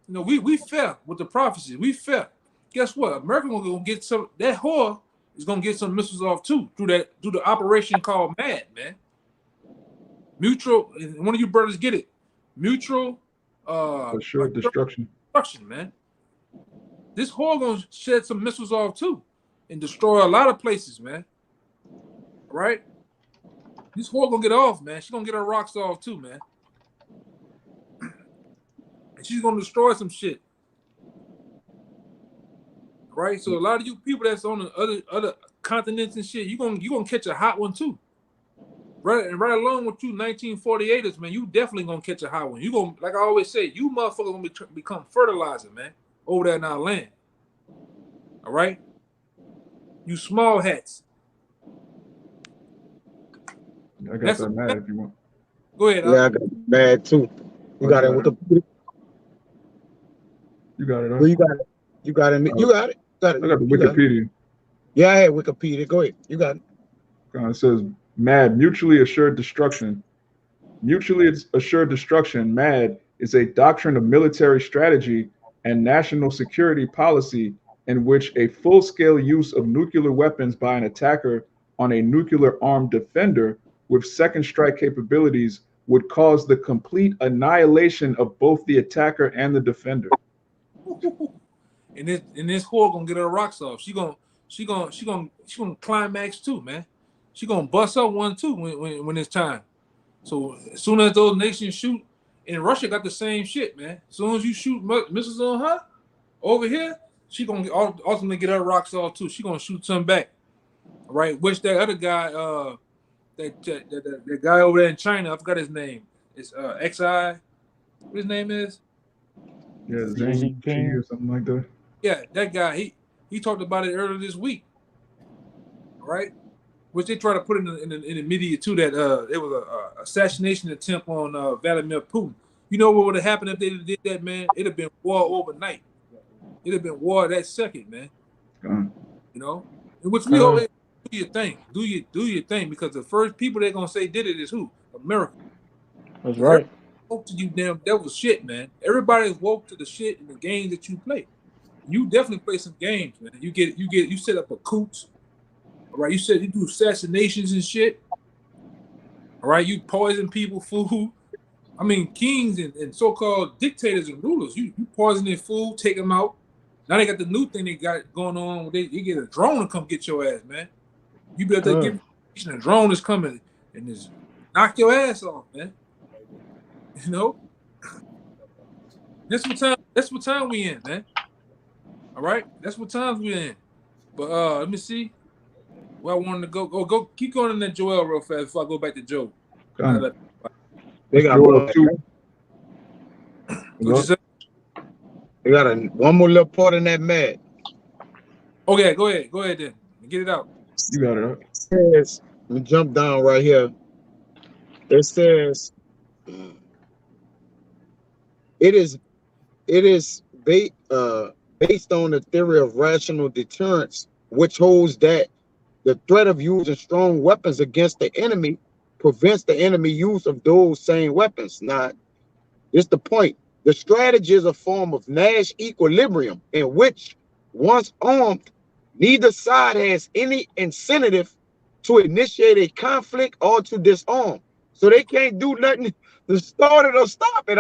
Speaker 1: You know, we fell with the prophecy. We fell. Guess what? America gonna get some. That whore is gonna get some missiles off too through the operation called MAD, man. Mutual. One of you brothers get it. Mutual.
Speaker 2: Assured destruction.
Speaker 1: Destruction, man. This whore gonna shed some missiles off too, and destroy a lot of places, man. All right. This whore gonna get off, man. She's gonna get her rocks off too, man. And she's gonna destroy some shit. Right? So a lot of you people that's on the other continents and shit, you gonna catch a hot one too. Right, and right along with you 1948ers, man, you definitely gonna catch a hot one. You gonna, like I always say, you motherfuckers gonna become fertilizer, man, over there in our land. All right? You small hats.
Speaker 2: I got that mad if you want.
Speaker 1: Go ahead.
Speaker 4: Yeah, I got bad too. You got it with the.
Speaker 2: You got it. Huh?
Speaker 4: Well, you got it. You got it. You got it. Got it.
Speaker 2: I got the Wikipedia.
Speaker 4: Yeah, I had Wikipedia. Go ahead. You got it.
Speaker 2: It says MAD, mutually assured destruction. Mutually assured destruction, MAD, is a doctrine of military strategy and national security policy in which a full-scale use of nuclear weapons by an attacker on a nuclear-armed defender with second strike capabilities would cause the complete annihilation of both the attacker and the defender.
Speaker 1: And this whore gonna get her rocks off. She gonna climax too, man. She gonna bust up one too when it's time. So as soon as those nations shoot, and Russia got the same shit, man. As soon as you shoot missiles on her over here, she gonna ultimately get her rocks off too. She gonna shoot some back, all right? Which that other guy, that guy over there in China, I forgot his name. It's XI. What his name is?
Speaker 2: Yeah, Zhang Chi or something like that.
Speaker 1: Yeah, that guy. He talked about it earlier this week, all right? Which they try to put in the media too, that it was a assassination attempt on Vladimir Putin. You know what would have happened if they did that, man? It'd have been war overnight. It'd have been war that second, man. You know, in which we always do your thing, do your thing, because the first people they're gonna say did it is who? America.
Speaker 5: That's right.
Speaker 1: Woke to you damn devil shit, man. Everybody's woke to the shit in the games that you play. You definitely play some games, man. You set up a coup. All right, you said you do assassinations and shit. All right, you poison people, food. I mean, kings and so-called dictators and rulers. You poison their food, take them out. Now they got the new thing they got going on. They get a drone to come get your ass, man. You better give a drone is coming and just knock your ass off, man. You know, that's what time we in, man. All right, that's what times we in. But let me see. Well, I wanted to go. Keep going in that Joel real fast before I go back to Joe.
Speaker 4: They got
Speaker 2: Joel 2.
Speaker 4: They got one more little part in that mad.
Speaker 1: Okay, go ahead then. Get it out.
Speaker 2: You got it.
Speaker 4: It says, let me jump down right here. It says it is based on the theory of rational deterrence, which holds that The threat of using strong weapons against the enemy prevents the enemy use of those same weapons. Now, it's the point. The strategy is a form of Nash equilibrium in which, once armed, neither side has any incentive to initiate a conflict or to disarm. So they can't do nothing to start it or stop it.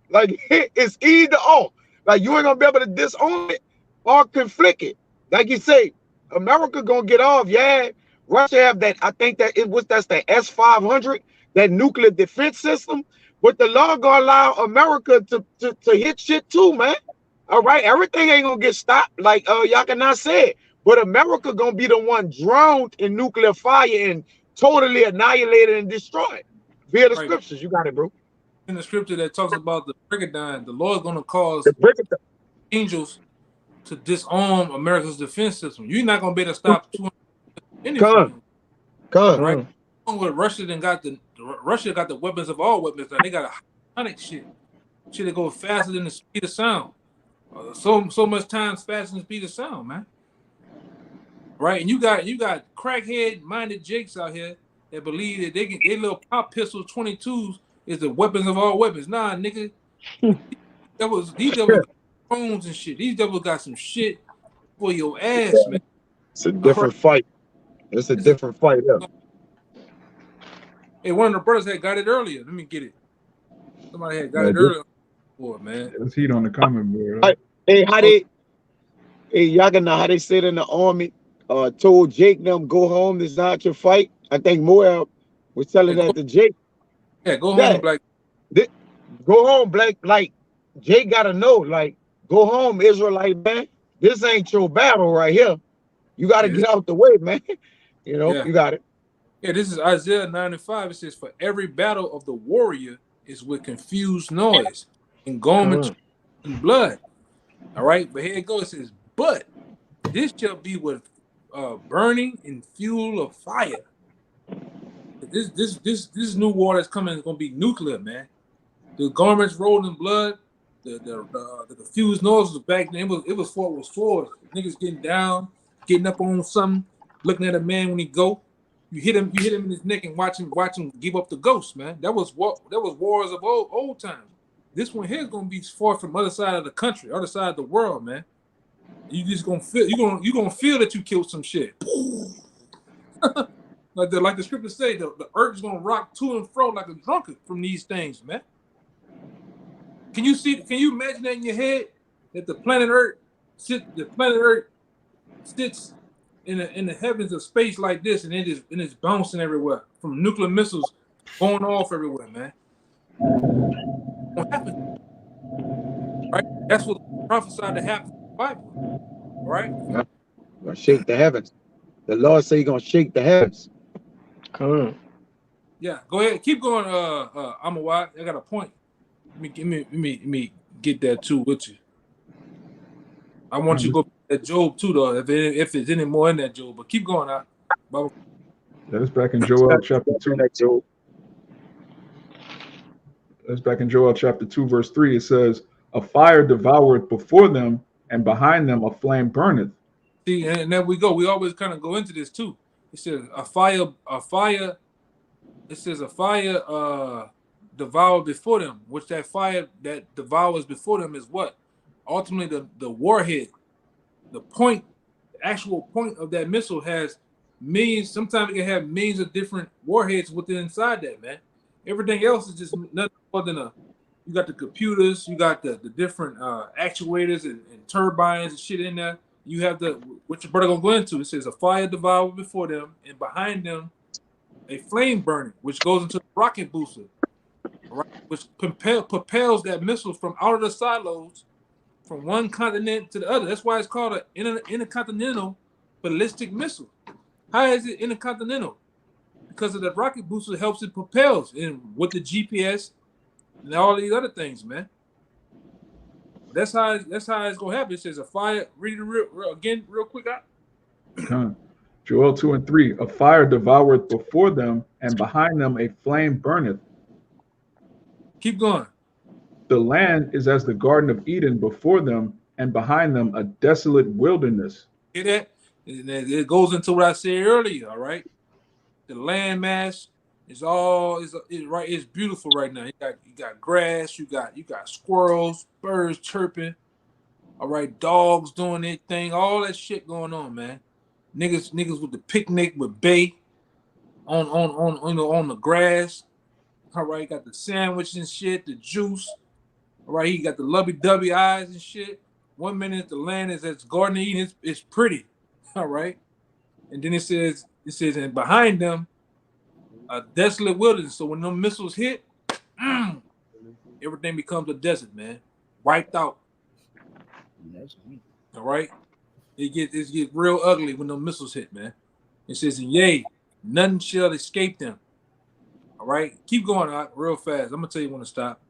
Speaker 4: Like it's either or. Like you ain't gonna be able to disarm it or conflict it. Like you say, America gonna get off. Yeah, Russia have that. I think that that's the S-500, that nuclear defense system. But the law gonna allow America to hit shit too, man. All right, everything ain't gonna get stopped, like y'all cannot say it. But America gonna be the one drowned in nuclear fire and totally annihilated and destroyed via the
Speaker 1: Right.
Speaker 4: scriptures. You got it, bro.
Speaker 1: In the scripture that talks about the brigandine, the Lord is going to cause
Speaker 4: The brigandine.
Speaker 1: angels to disarm America's defense system. You're not going to be able to stop 200
Speaker 4: Come,
Speaker 1: right? What Russia then got Russia got the weapons of all weapons. Now they got a hypersonic shit that goes faster than the speed of sound. So much times faster than the speed of sound, man. Right? And you got crackhead minded jakes out here that believe that they can their little pop pistol 22s is the weapons of all weapons. Nah, nigga. These devils got phones and shit. These devils got some shit for your ass, man.
Speaker 4: It's a different fight. It's a different fight. Yeah.
Speaker 1: Hey, one of the brothers had got it earlier. Let me get it. Somebody had got it earlier. Boy, man.
Speaker 2: There's heat on the comment board.
Speaker 4: Hey, y'all gonna know how they said in the army, told Jake them go home, this is not your fight. I think Moab was telling that to Jake.
Speaker 1: Yeah, go home, Black.
Speaker 4: Go home, Black. Like, Jake gotta know, like, go home, Israelite, man. This ain't your battle right here. You gotta get out the way, man. You know, you got it.
Speaker 1: Yeah, this is Isaiah 9:5. It says, for every battle of the warrior is with confused noise and garments and blood. All right, but here it goes. It says, but this shall be with burning and fuel of fire. This new war that's coming is gonna be nuclear, man. The garments rolled in blood, the confused noises back then. It was for niggas getting down, getting up on something, looking at a man when he go. You hit him in his neck and watch him give up the ghost, man. That was wars of old times. This one here is gonna be fought from other side of the country, other side of the world, man. You just gonna feel you gonna feel that you killed some shit. like the scriptures say, the earth is gonna rock to and fro like a drunkard from these things, man. Can you imagine that in your head that the planet Earth sits in the heavens of space like this, and it's bouncing everywhere from nuclear missiles going off everywhere, man. What happened? Right? That's what prophesied to happen in the Bible. Right?
Speaker 4: Gonna shake the heavens. The Lord say He's gonna shake the heavens.
Speaker 1: Yeah, go ahead. Keep going, Amawad. I got a point. Let me get that too with you. I want you to go back to Job too, though, if there's any more in that Job. But keep going out.
Speaker 2: That's back in Joel chapter 2. That's back in Joel chapter 2, verse 3. It says, a fire devoureth before them, and behind them a flame burneth.
Speaker 1: See, and there we go. We always kind of go into this too. It says a fire. It says a fire devoured before them, which that fire that devours before them is what? Ultimately, the warhead, the point, the actual point of that missile has millions. Sometimes it can have millions of different warheads within inside that, man. Everything else is just nothing more than you got the computers, you got the different actuators and turbines and shit in there. You have what your brother gonna go into. It says a fire devoured before them, and behind them a flame burning, which goes into the rocket booster, right? Which propels that missile from out of the silos from one continent to the other. That's why it's called an intercontinental ballistic missile. How is it intercontinental? Because of the rocket booster helps it propels, and with the GPS and all these other things, man. That's how it's gonna happen. It says a fire. Read it again real quick.
Speaker 2: Joel 2 and 3. A fire devoureth before them, and behind them a flame burneth.
Speaker 1: Keep going.
Speaker 2: The land is as the Garden of Eden before them, and behind them a desolate wilderness.
Speaker 1: Hear that? And it goes into what I said earlier. All right, the land mass is right. It's beautiful right now. You got grass. You got squirrels, birds chirping. All right, dogs doing their thing. All that shit going on, man. Niggas with the picnic with Bay on the grass. All right, got the sandwich and shit, the juice. All right, he got the lovey-dovey eyes and shit. 1 minute the land is as Garden of Eden, it's pretty. All right. And then it says, and behind them, a desolate wilderness. So when them missiles hit, everything becomes a desert, man. Wiped out. All right. It get real ugly when them missiles hit, man. It says, and yea, none shall escape them. All right. Keep going out real fast. I'm gonna tell you when to stop.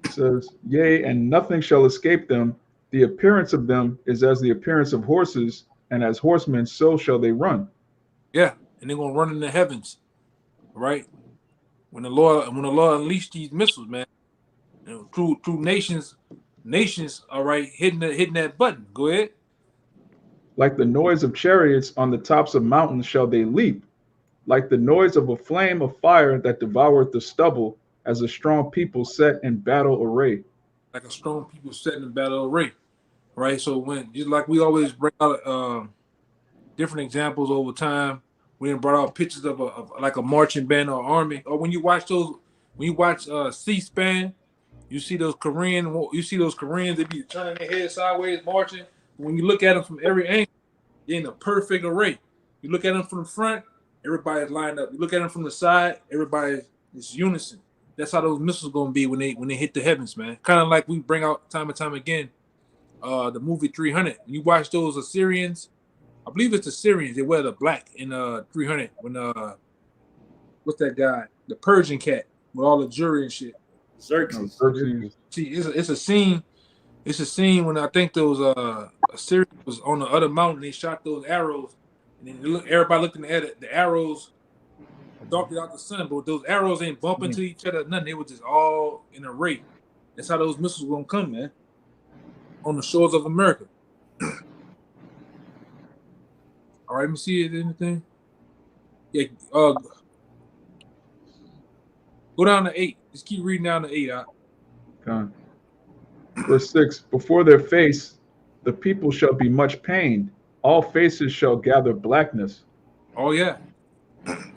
Speaker 2: It says, yea, and nothing shall escape them. The appearance of them is as the appearance of horses, and as horsemen, so shall they run.
Speaker 1: Yeah, and they're gonna run in the heavens. All right. When the Lord unleashed these missiles, man, through nations, all right, hitting that button. Go ahead.
Speaker 2: Like the noise of chariots on the tops of mountains shall they leap, like the noise of a flame of fire that devoureth the stubble, as a strong people set in battle array.
Speaker 1: Like a strong people set in battle array. Right. So when just like we always bring out different examples over time, we brought out pictures of like a marching band or army. Or when you watch C-SPAN, you see those Koreans, they be turning their head sideways, marching. When you look at them from every angle, they're in a perfect array. You look at them from the front, everybody's lined up. You look at them from the side, everybody's unison. That's how those missiles gonna be when they hit the heavens, man. Kind of like we bring out time and time again, the movie 300. When you watch those Assyrians, I believe it's Assyrians. They wear the black in 300. When what's that guy? The Persian cat with all the jewelry and shit.
Speaker 3: Xerxes.
Speaker 1: See, it's a scene. It's a scene when I think those Assyrians was on the other mountain. They shot those arrows, and then everybody looking at it. The arrows darted out the sun, but those arrows ain't bumping to each other. Nothing. They were just all in a ray. That's how those missiles gonna come, man. On the shores of America. All right, let me see it. Anything? Yeah. Go down to 8. Just keep reading down to 8.
Speaker 2: Okay. Verse 6, before their face the people shall be much pained. All faces shall gather blackness.
Speaker 1: Oh yeah,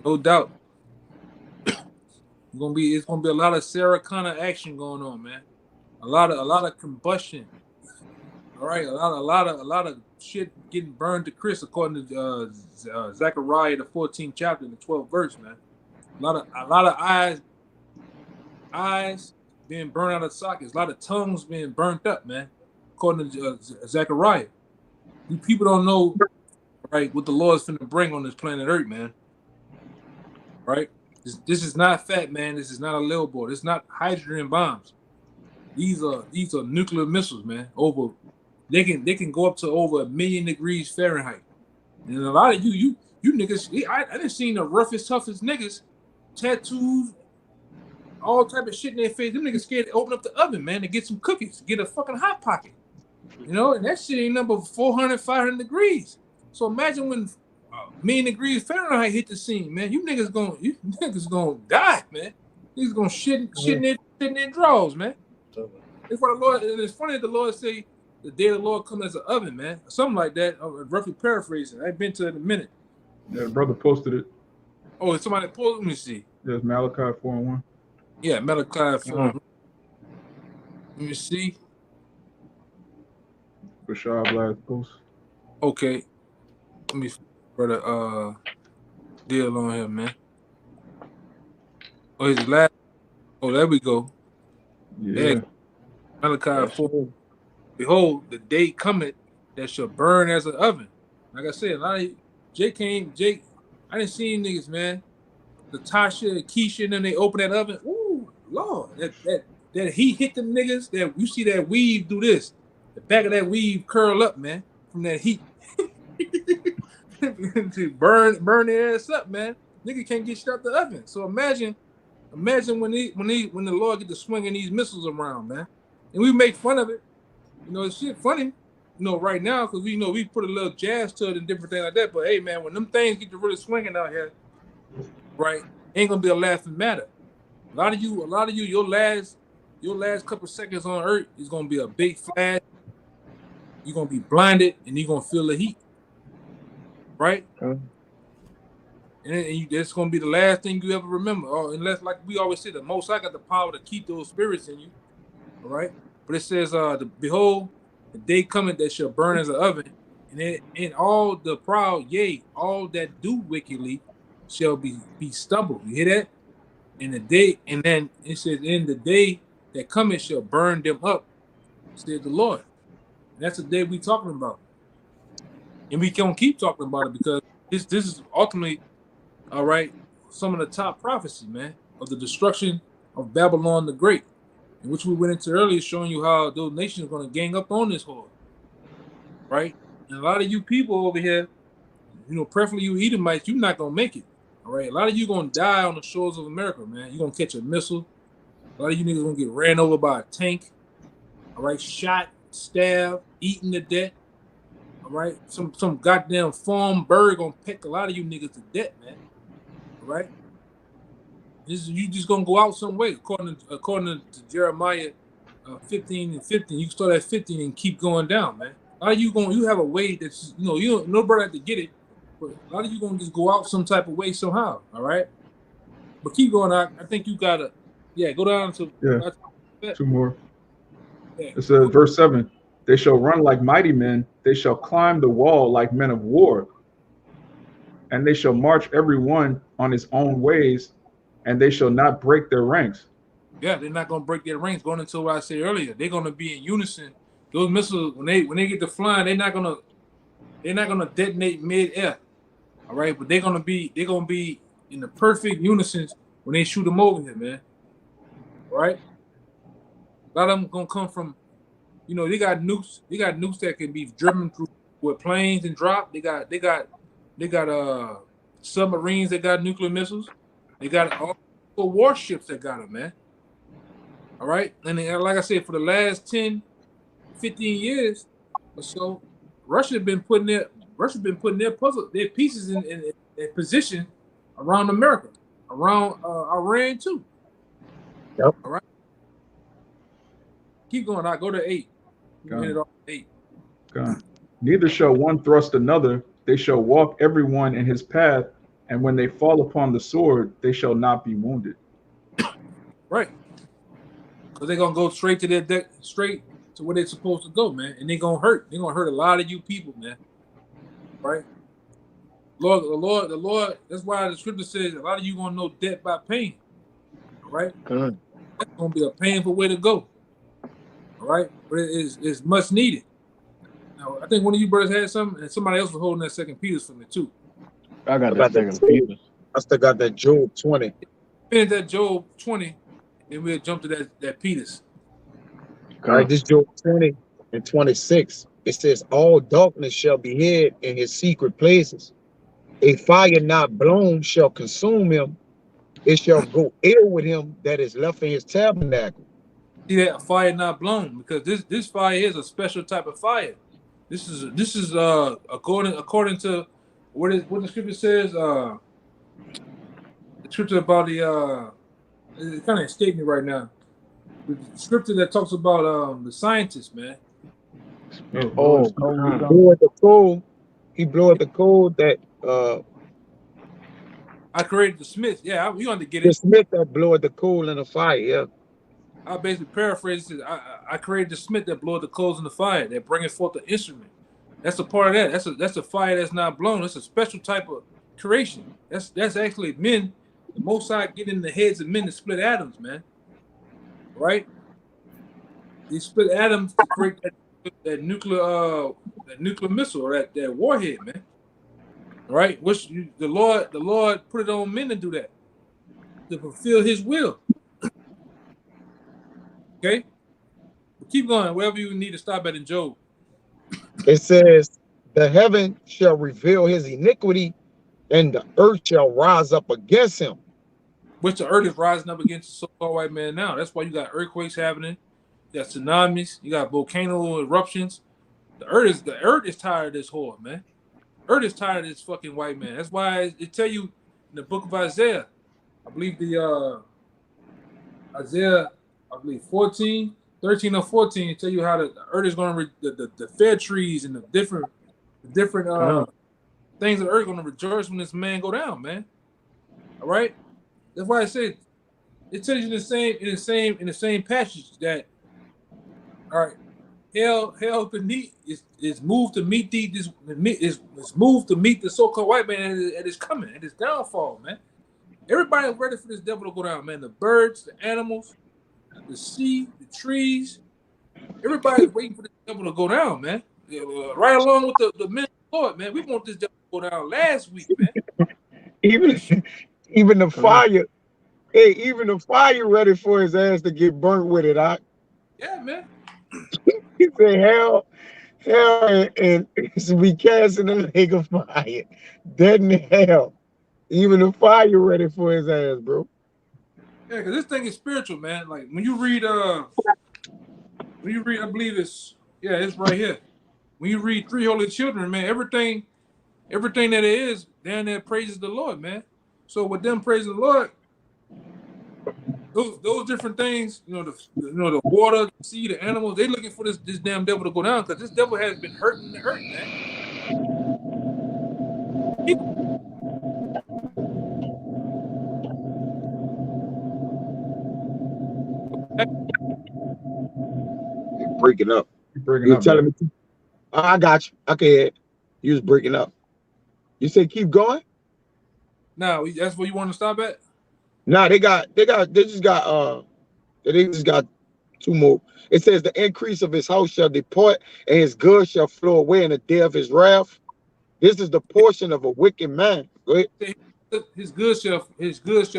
Speaker 1: no doubt. It's gonna be a lot of Sarah Connor action going on, man. A lot of combustion. All right, a lot of shit getting burned to crisp, according to Zechariah, the 14th chapter, the 12th verse, man. A lot of eyes being burned out of sockets. A lot of tongues being burnt up, man. According to Zechariah, you people don't know, right, what the Lord's finna bring on this planet Earth, man. Right? This is not fat, man. This is not a little boy. It's not hydrogen bombs. These are nuclear missiles, man. They can go up to over 1 million degrees Fahrenheit. And a lot of you niggas, I done seen the roughest, toughest niggas, tattoos, all type of shit in their face. Them niggas scared to open up the oven, man, to get some cookies, get a fucking hot pocket. You know, and that shit ain't number 400, 500 degrees. So imagine when 1 million degrees Fahrenheit hit the scene, man. You niggas gonna die, man. Niggas gonna shit in their drawers, man. It's what the Lord. And it's funny that the Lord say the day of the Lord come as an oven, man. Something like that. I'm roughly paraphrasing. I've been to it in a minute.
Speaker 2: Yeah, the brother posted it.
Speaker 1: Oh, it's somebody posted. Let me see.
Speaker 2: There's Malachi 4:1.
Speaker 1: Yeah, Malachi 4. Let me see.
Speaker 2: Bashar last post.
Speaker 1: Okay. Let me brother deal on here, man. Oh, his last. Oh, there we go.
Speaker 2: Yeah.
Speaker 1: Malachi 4. Behold, the day cometh that shall burn as an oven. Like I said, a lot of Jake, I didn't see niggas, man. Latasha, Keisha, and then they open that oven. Ooh, Lord, that heat hit them niggas. That you see that weave do this. The back of that weave curl up, man, from that heat. To burn their ass up, man. Nigga can't get shit out the oven. So imagine when the Lord get to swinging these missiles around, man. And we make fun of it. You know, it's shit funny. right now, because we put a little jazz to it and different things like that. But hey, man, when them things get to really swinging out here, right, ain't gonna be a laughing matter. A lot of you, your last couple seconds on Earth is gonna be a big flash. You're gonna be blinded, and you're gonna feel the heat, right? And that's gonna be the last thing you ever remember. Or unless, like we always say, the Most High got the power to keep those spirits in you. All right. But it says, behold, the day coming that shall burn as an oven, and all the proud, yea, all that do wickedly shall be stubble. You hear that? And then it says, in the day that cometh shall burn them up, said the Lord. And that's the day we talking about. And we can keep talking about it because this is ultimately, all right, some of the top prophecy, man, of the destruction of Babylon the Great, in which we went into earlier, showing you how those nations are going to gang up on this whore, right? And a lot of you people over here, preferably you Edomites, you're not going to make it, all right? A lot of you going to die on the shores of America, man. You're going to catch a missile. A lot of you niggas going to get ran over by a tank, all right? Shot, stabbed, eaten to death, all right? Some goddamn farm bird going to peck a lot of you niggas to death, man. Right, you just gonna go out some way, according to Jeremiah 15 and 15. You can start at 15 and keep going down, man. A lot of you have a way that's you don't nobody have to get it, but a lot of you gonna just go out some type of way somehow. All right, but keep going. I think you gotta go down to
Speaker 2: 2 more. It says verse 7. They shall run like mighty men. They shall climb the wall like men of war. And they shall march every one on his own ways, and they shall not break their ranks.
Speaker 1: Yeah, they're not gonna break their ranks. Going into what I said earlier, they're gonna be in unison. Those missiles, when they get to flying, they're not gonna detonate mid-air. All right, but they're gonna be in the perfect unison when they shoot them over here, man. All right, a lot of them gonna come from, they got nukes. They got nukes that can be driven through with planes and drop. They got submarines that got nuclear missiles. They got all the warships that got them, man. All right. And then, like I said, for the last 10, 15 years or so, Russia been putting their pieces in position around America, around Iran too.
Speaker 4: Yep.
Speaker 1: All right. Keep going. I go to 8.
Speaker 2: Got it.
Speaker 1: 8.
Speaker 2: Got it. Neither shall one thrust another. They shall walk every one in his path, and when they fall upon the sword, they shall not be wounded.
Speaker 1: Right. Because they're gonna go straight to their deck, straight to where they're supposed to go, man. And they're gonna hurt. They're gonna hurt a lot of you people, man. Right? The Lord, that's why the scripture says a lot of you gonna know death by pain. All right? That's gonna be a painful way to go. All right, but it's much needed. Now, I think one of you brothers had something, and somebody else was holding that 2 Peter for me too.
Speaker 5: I got that 2 Peter.
Speaker 4: I still got that Job 20.
Speaker 1: Finish that Job 20, then we'll jump to that Peters.
Speaker 4: All right, this Job 20 and 26. It says, all darkness shall be hid in his secret places. A fire not blown shall consume him. It shall go ill with him that is left in his tabernacle.
Speaker 1: See that fire not blown, because this fire is a special type of fire. This is according to what the scripture says. The scripture about it kind of escaped me right now. The scripture that talks about the scientists, man.
Speaker 4: He blew at the coal. He blew at the coal that
Speaker 1: I created the smith. Yeah, we want to get
Speaker 4: the
Speaker 1: it.
Speaker 4: smith that blew at the coal in the fire. Yeah.
Speaker 1: I basically paraphrase it. I created the smith that blew the coals in the fire, that bringeth forth the instrument. That's a part of that. That's a fire that's not blown. It's a special type of creation. That's actually men. The Most High getting in the heads of men to split atoms, man. Right? They split atoms to create that nuclear missile, or that warhead, man. Right? Which the Lord put it on men to do that, to fulfill His will. Okay, keep going. Wherever you need to stop at in Job.
Speaker 4: It says, the heaven shall reveal his iniquity, and the earth shall rise up against him.
Speaker 1: Which the earth is rising up against the so-called white man now. That's why you got earthquakes happening. You got tsunamis. You got volcano eruptions. The earth is tired of this whore, man. Earth is tired of this fucking white man. That's why it tell you in the book of Isaiah, I believe Isaiah, I believe 13 or 14, tell you how the earth is going to the fair trees and the different things of the earth going to rejoice when this man go down, man. All right, that's why I said it tells you in the same passage that, all right, hell beneath is moved to meet is moved to meet the so-called white man at his coming, at his downfall, man. Everybody's ready for this devil to go down, man. The birds, the animals, the sea, the trees. Everybody's waiting for this devil to go down, man. Right along with the men of the Lord, man. We want this devil to go down last week, man.
Speaker 4: Even the fire, hey, even the fire ready for his ass to get burnt with it.
Speaker 1: Yeah, man.
Speaker 4: He said hell, and we casting the lake of fire. Dead in hell. Even the fire ready for his ass, bro.
Speaker 1: Yeah, because this thing is spiritual, man. Like when you read, I believe it's right here. When you read Three Holy Children, man, everything that it is down there praises the Lord, man. So with them praising the Lord, those different things, the water, the sea, the animals, they looking for this damn devil to go down because this devil has been hurting the earth, man.
Speaker 4: Breaking up.
Speaker 2: You're
Speaker 4: telling me. I got you. Okay, you was breaking up. You said keep going.
Speaker 1: Now that's where you want to stop at.
Speaker 4: Nah, they just got two more. It says the increase of his house shall depart, and his goods shall flow away in the day of his wrath. This is the portion of a wicked man. Go ahead.
Speaker 1: His goods shall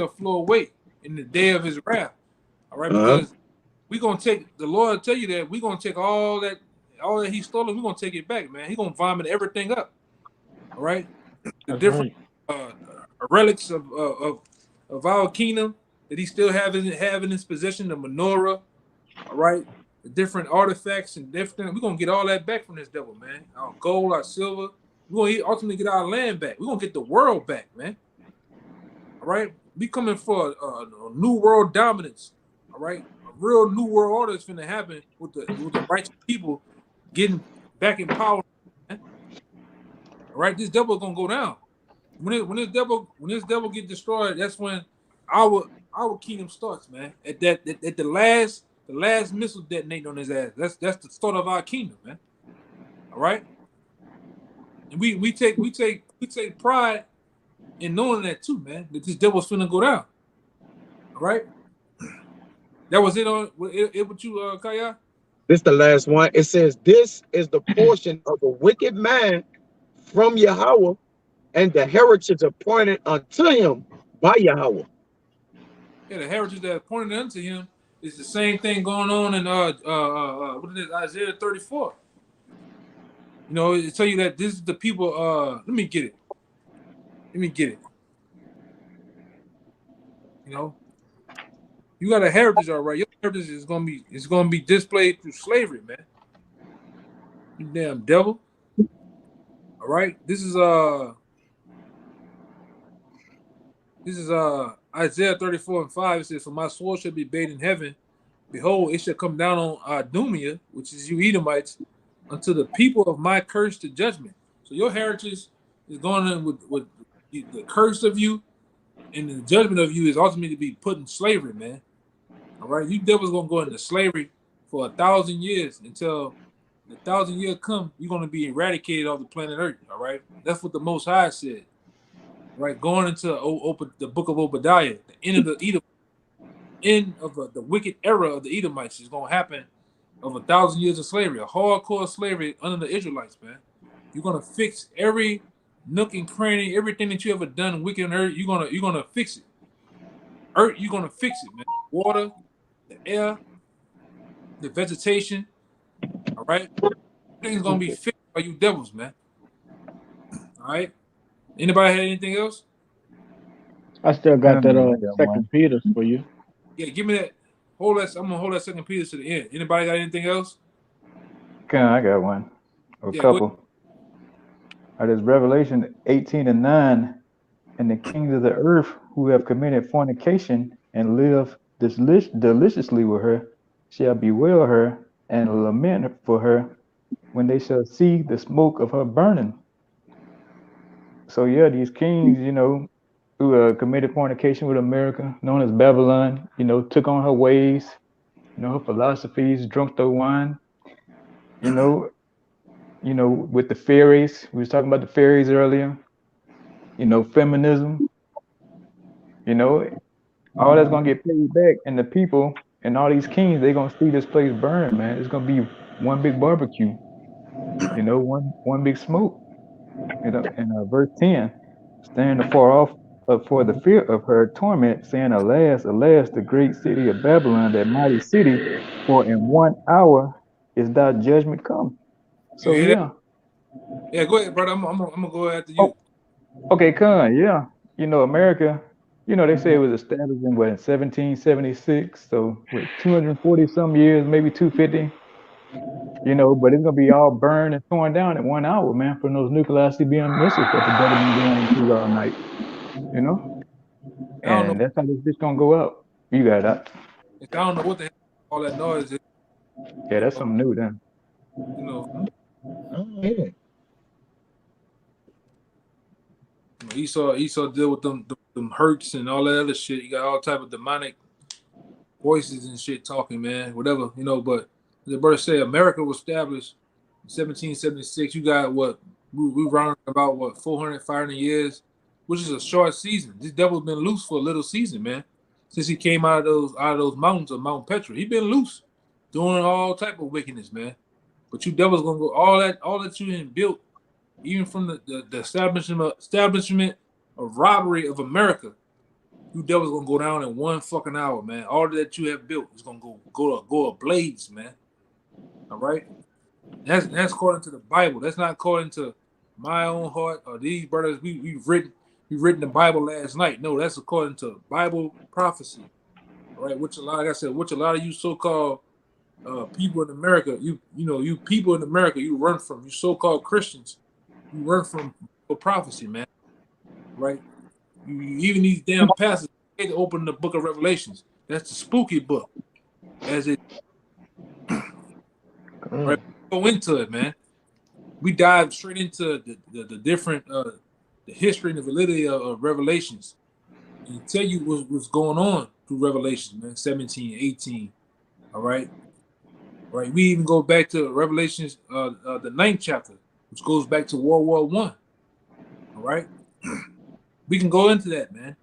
Speaker 1: flow away in the day of his wrath. All right, because we're gonna take the Lord tell you that we're gonna take all that he stolen, we're gonna take it back, man. He's gonna vomit everything up. All right. The different relics of our kingdom that he still have in his possession, the menorah, all right, the different artifacts and different. We're gonna get all that back from this devil, man. Our gold, our silver. We're gonna ultimately get our land back. We're gonna get the world back, man. All right, we coming for a new world dominance. All right, a real new world order is finna happen with the righteous people getting back in power. Man. All right, this devil is gonna go down. When this devil get destroyed, that's when our kingdom starts, man. At the last missile detonating on his ass. That's the start of our kingdom, man. All right, and we take pride in knowing that too, man. That this devil's finna go down. All right, that was it on it with you, Kaya.
Speaker 4: This is the last one. It says this is the portion of a wicked man from Yahawah, and the heritage appointed unto him by Yahawah.
Speaker 1: Yeah, the heritage that appointed unto him is the same thing going on in what is it, Isaiah 34. It tell you that this is the people. Let me get it. You got a heritage, all right. Your heritage is gonna be displayed through slavery, man. You damn devil. All right. This is Isaiah 34:5. It says, "For my sword shall be bathed in heaven. Behold, it shall come down on Dumia, which is you Edomites, unto the people of my curse to judgment." So your heritage is going in with the curse of you, and the judgment of you is ultimately to be put in slavery, man. All right, you devils gonna go into slavery for 1,000 years until the 1,000 years come. You're gonna be eradicated off the planet Earth. All right, that's what the Most High said. Right, going into the book of Obadiah, the end of the wicked era of the Edomites is gonna happen of 1,000 years of slavery, a hardcore slavery under the Israelites, man. You're gonna fix every nook and cranny, everything that you ever done wicked on earth. You're gonna fix it. Earth, you're gonna fix it, man. Water, the air, the vegetation. All right, everything's gonna be fixed by you devils, man. All right. Anybody had anything else?
Speaker 5: I still got that second Peter for you.
Speaker 1: Yeah, give me that. I'm gonna hold that second Peter to the end. Anybody got anything else?
Speaker 6: Okay, I got one. A
Speaker 1: Yeah, go ahead.
Speaker 6: couple. There's Revelation 18 and 9. And the kings of the earth who have committed fornication and live deliciously with her shall bewail her and lament for her when they shall see the smoke of her burning. So yeah, these kings, who committed fornication with America, known as Babylon, took on her ways, her philosophies, drunk their wine, you know, with the fairies. We was talking about the fairies earlier, feminism, you know, all that's gonna get paid back, and the people and all these kings, they gonna see this place burn, man. It's gonna be one big barbecue, one big smoke. In verse 10, stand afar off for the fear of her torment, saying, Alas, alas, the great city of Babylon, that mighty city, for in 1 hour is thy judgment come.
Speaker 1: You
Speaker 6: So
Speaker 1: hear that?
Speaker 6: yeah.
Speaker 1: Yeah, go ahead, brother. I'm gonna go after you.
Speaker 6: Oh, okay, Khan, yeah. America, they say it was established in what, in 1776, so with 240 some years, maybe 250, but it's gonna be all burned and torn down in 1 hour, man, from those nuclear ICBM missiles that the brother been going into all night, you know?
Speaker 1: I don't know.
Speaker 6: And that's how this bitch gonna go up. You got that.
Speaker 1: I don't know what the hell all that noise is.
Speaker 6: Yeah,
Speaker 1: You
Speaker 6: that's
Speaker 1: know,
Speaker 6: something new then.
Speaker 1: you know,
Speaker 4: I don't hear it.
Speaker 1: Esau deal with them hurts and all that other shit. You got all type of demonic voices and shit talking, man. Whatever, But the brother say America was established in 1776. You got what we round about what 400, 500 years, which is a short season. This devil's been loose for a little season, man. Since he came out of those mountains of Mount Petra, he been loose, doing all type of wickedness, man. But you devils gonna go all that you ain't built, even from the establishment of robbery of America. You devils gonna go down in 1 fucking hour, man. All that you have built is gonna go ablaze, man. All right, that's according to the Bible. That's not according to my own heart or these brothers. We've written the Bible last night. No, that's according to Bible prophecy. All right, which like I said, which a lot of you so-called people in America, you people in America, you run from. You so-called Christians, you run from prophecy, man. Right? You even these damn pastors they open the book of Revelations. That's the spooky book. As it right, go into it, man. We dive straight into the different the history and the validity of Revelations and tell you what's going on through Revelations, man. 17, 18. All right. All right. We even go back to Revelations, the 9th chapter, which goes back to World War I. All right. We can go into that, man.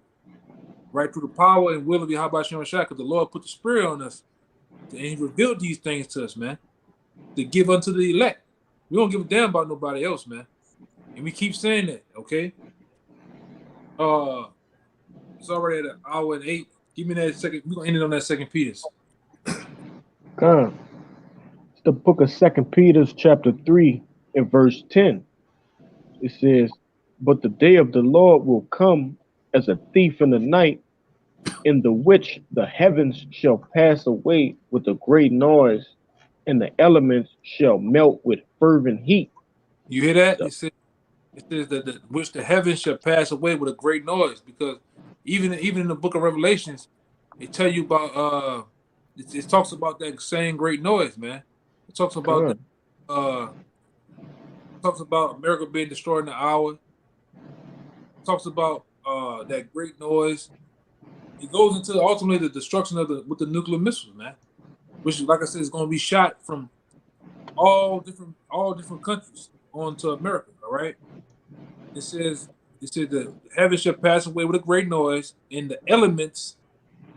Speaker 1: Right, through the power and will of Yahawashi, because the Lord put the Spirit on us, and He revealed these things to us, man, to give unto the elect. We don't give a damn about nobody else, man, and we keep saying that, okay? It's already at 1 hour and 8. Give me that second. We're gonna end it on that Second Peter's.
Speaker 5: God. It's the book of 2 Peter, chapter 3, and verse 10. It says, But the day of the Lord will come as a thief in the night, in the which the heavens shall pass away with a great noise, and the elements shall melt with fervent heat.
Speaker 1: You hear that?
Speaker 5: The-
Speaker 1: It says that which the heavens shall pass away with a great noise, because even in the book of Revelations, it tell you about it talks about that same great noise, man. It talks about
Speaker 5: God.
Speaker 1: talks about America being destroyed in an hour. It talks about that great noise. It goes into ultimately the destruction of with the nuclear missiles, man. Which, like I said, is going to be shot from all different countries onto America. All right. It says the heavens shall pass away with a great noise, and the elements,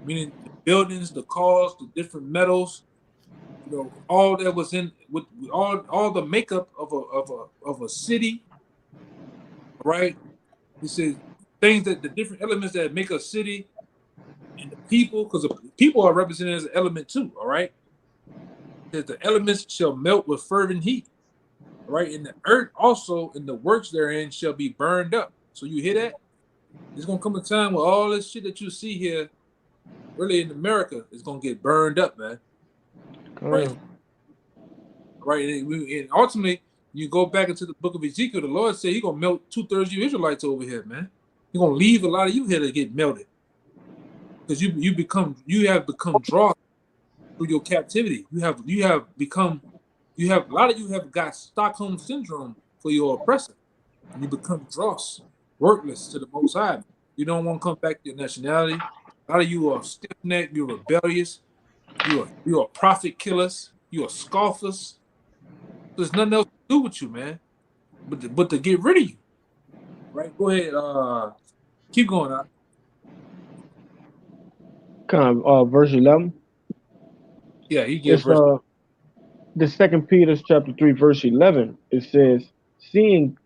Speaker 1: meaning the buildings, the cars, the different metals, all that was in with all the makeup of a city, right? It says things that the different elements that make a city and the people, because the people are represented as an element too, all right? That the elements shall melt with fervent heat, right? And the earth also and the works therein shall be burned up. So you hear that? There's gonna come a time where all this shit that you see here, really in America, is gonna get burned up, man. Right?
Speaker 5: God.
Speaker 1: Right? And ultimately, You go back into the book of Ezekiel, the Lord said He's gonna melt 2/3 of you Israelites over here, man. He's gonna leave a lot of you here to get melted. Because you have become drawn through your captivity. A lot of you have got Stockholm syndrome for your oppressor. And you become dross, worthless to the Most High. You don't want to come back to your nationality. A lot of you are stiff-necked, you're rebellious, you are prophet killers, you are scoffers. There's nothing else to do with you, man, but to get rid of you. Right? Go ahead, keep going out.
Speaker 5: Kind of verse 11.
Speaker 1: Yeah, he gives
Speaker 5: It's
Speaker 1: verse.
Speaker 5: the 2 Peter chapter 3 verse 11. It says, "Seeing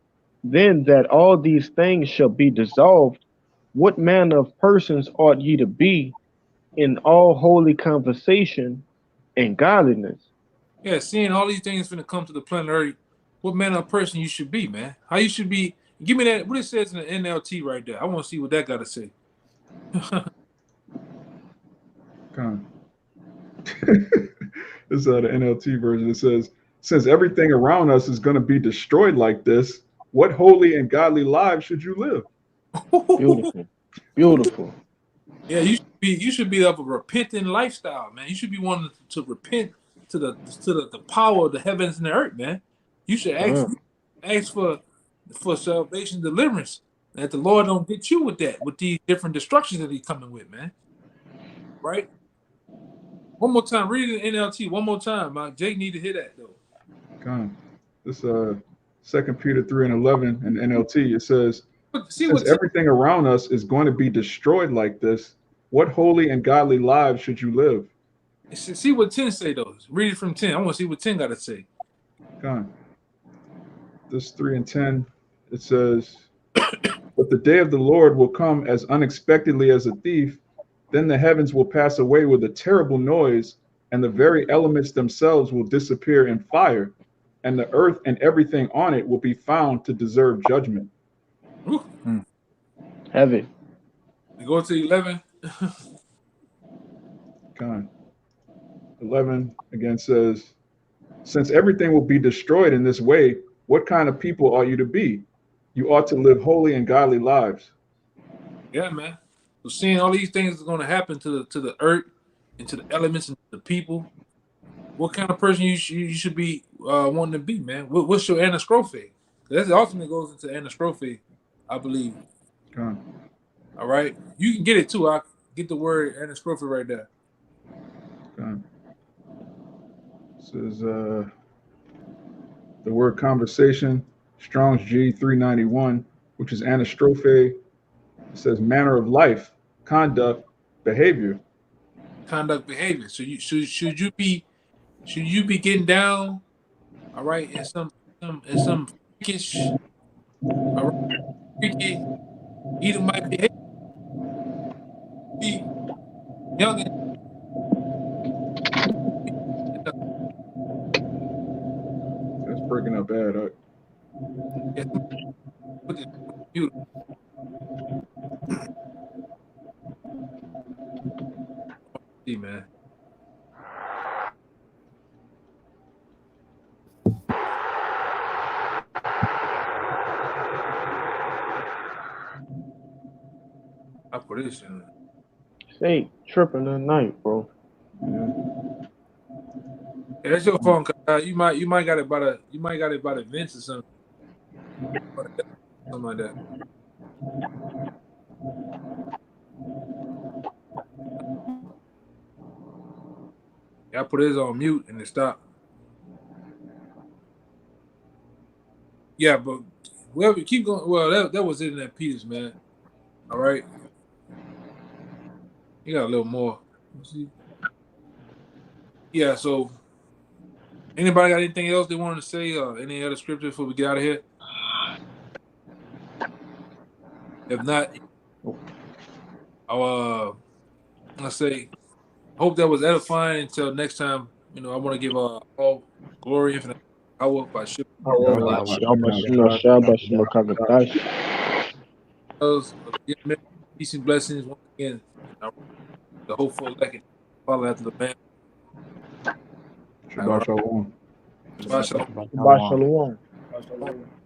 Speaker 5: then that all these things shall be dissolved, what manner of persons ought ye to be in all holy conversation and godliness?"
Speaker 1: Yeah, seeing all these things finna come to the planet Earth, what manner of person you should be, man. How you should be. Give me that, what it says in the NLT right there. I want to see what that got to say.
Speaker 2: Con. This is the NLT version. It says, since everything around us is going to be destroyed like this, what holy and godly lives should you live?
Speaker 5: Beautiful. Beautiful.
Speaker 1: Yeah, you should be of a repenting lifestyle, man. You should be wanting to repent to the power of the heavens and the earth, man. You should ask for salvation, deliverance. That the Lord don't get you with that, with these different destructions that He's coming with, man. Right? One more time, read it in NLT. One more time, man. Jake need to hear that though.
Speaker 2: Con. This 2 Peter 3 and 11 in NLT, it says, since
Speaker 1: Since
Speaker 2: everything around us is going to be destroyed like this, what holy and godly lives should you live?
Speaker 1: See what 10 say though. Read it from 10. I want to see what 10 got to say.
Speaker 2: Con. This 3 and 10, it says, but the day of the Lord will come as unexpectedly as a thief. Then the heavens will pass away with a terrible noise, and the very elements themselves will disappear in fire, and the earth and everything on it will be found to deserve judgment.
Speaker 5: Heavy.
Speaker 1: We go to 11.
Speaker 2: God. 11 again says, since everything will be destroyed in this way, what kind of people ought you to be? You ought to live holy and godly lives.
Speaker 1: Yeah, man. So seeing all these things are going to happen to the earth and to the elements and to the people, what kind of person you should be wanting to be, man? What's your anastrophe? That ultimately goes into anastrophe, I believe.
Speaker 2: God.
Speaker 1: All right, you can get it too. I get the word anastrophe right there.
Speaker 2: God. This is the word conversation, Strong's G 391, which is anastrophe. It says manner of life, conduct, behavior.
Speaker 1: Conduct, behavior. So should you be getting down, all right, in some freakish, all right, freaky Edomite behavior? Be young and
Speaker 2: That's breaking up bad.
Speaker 1: put this mute. See, man. I put this in.
Speaker 5: Hey, tripping tonight, bro.
Speaker 2: Yeah.
Speaker 1: Yeah, that's your phone. You might got it by the vents or something. Something like that. Yeah, I put this on mute and it stopped. Yeah, but whoever keep going. Well, that was it in that Peters, man. All right. You got a little more. Let's see. Yeah, so anybody got anything else they wanted to say? Any other scriptures before we get out of here? If not, I'll let's say hope that was edifying. Until next time, I want to give all glory infinite power by ship
Speaker 5: Shabbat
Speaker 1: of peace and blessings once again. The hopeful elect follow after the man.
Speaker 2: Shabbat Shalom.
Speaker 1: Shabbat shalom.
Speaker 5: Shalawam.
Speaker 1: Shalom.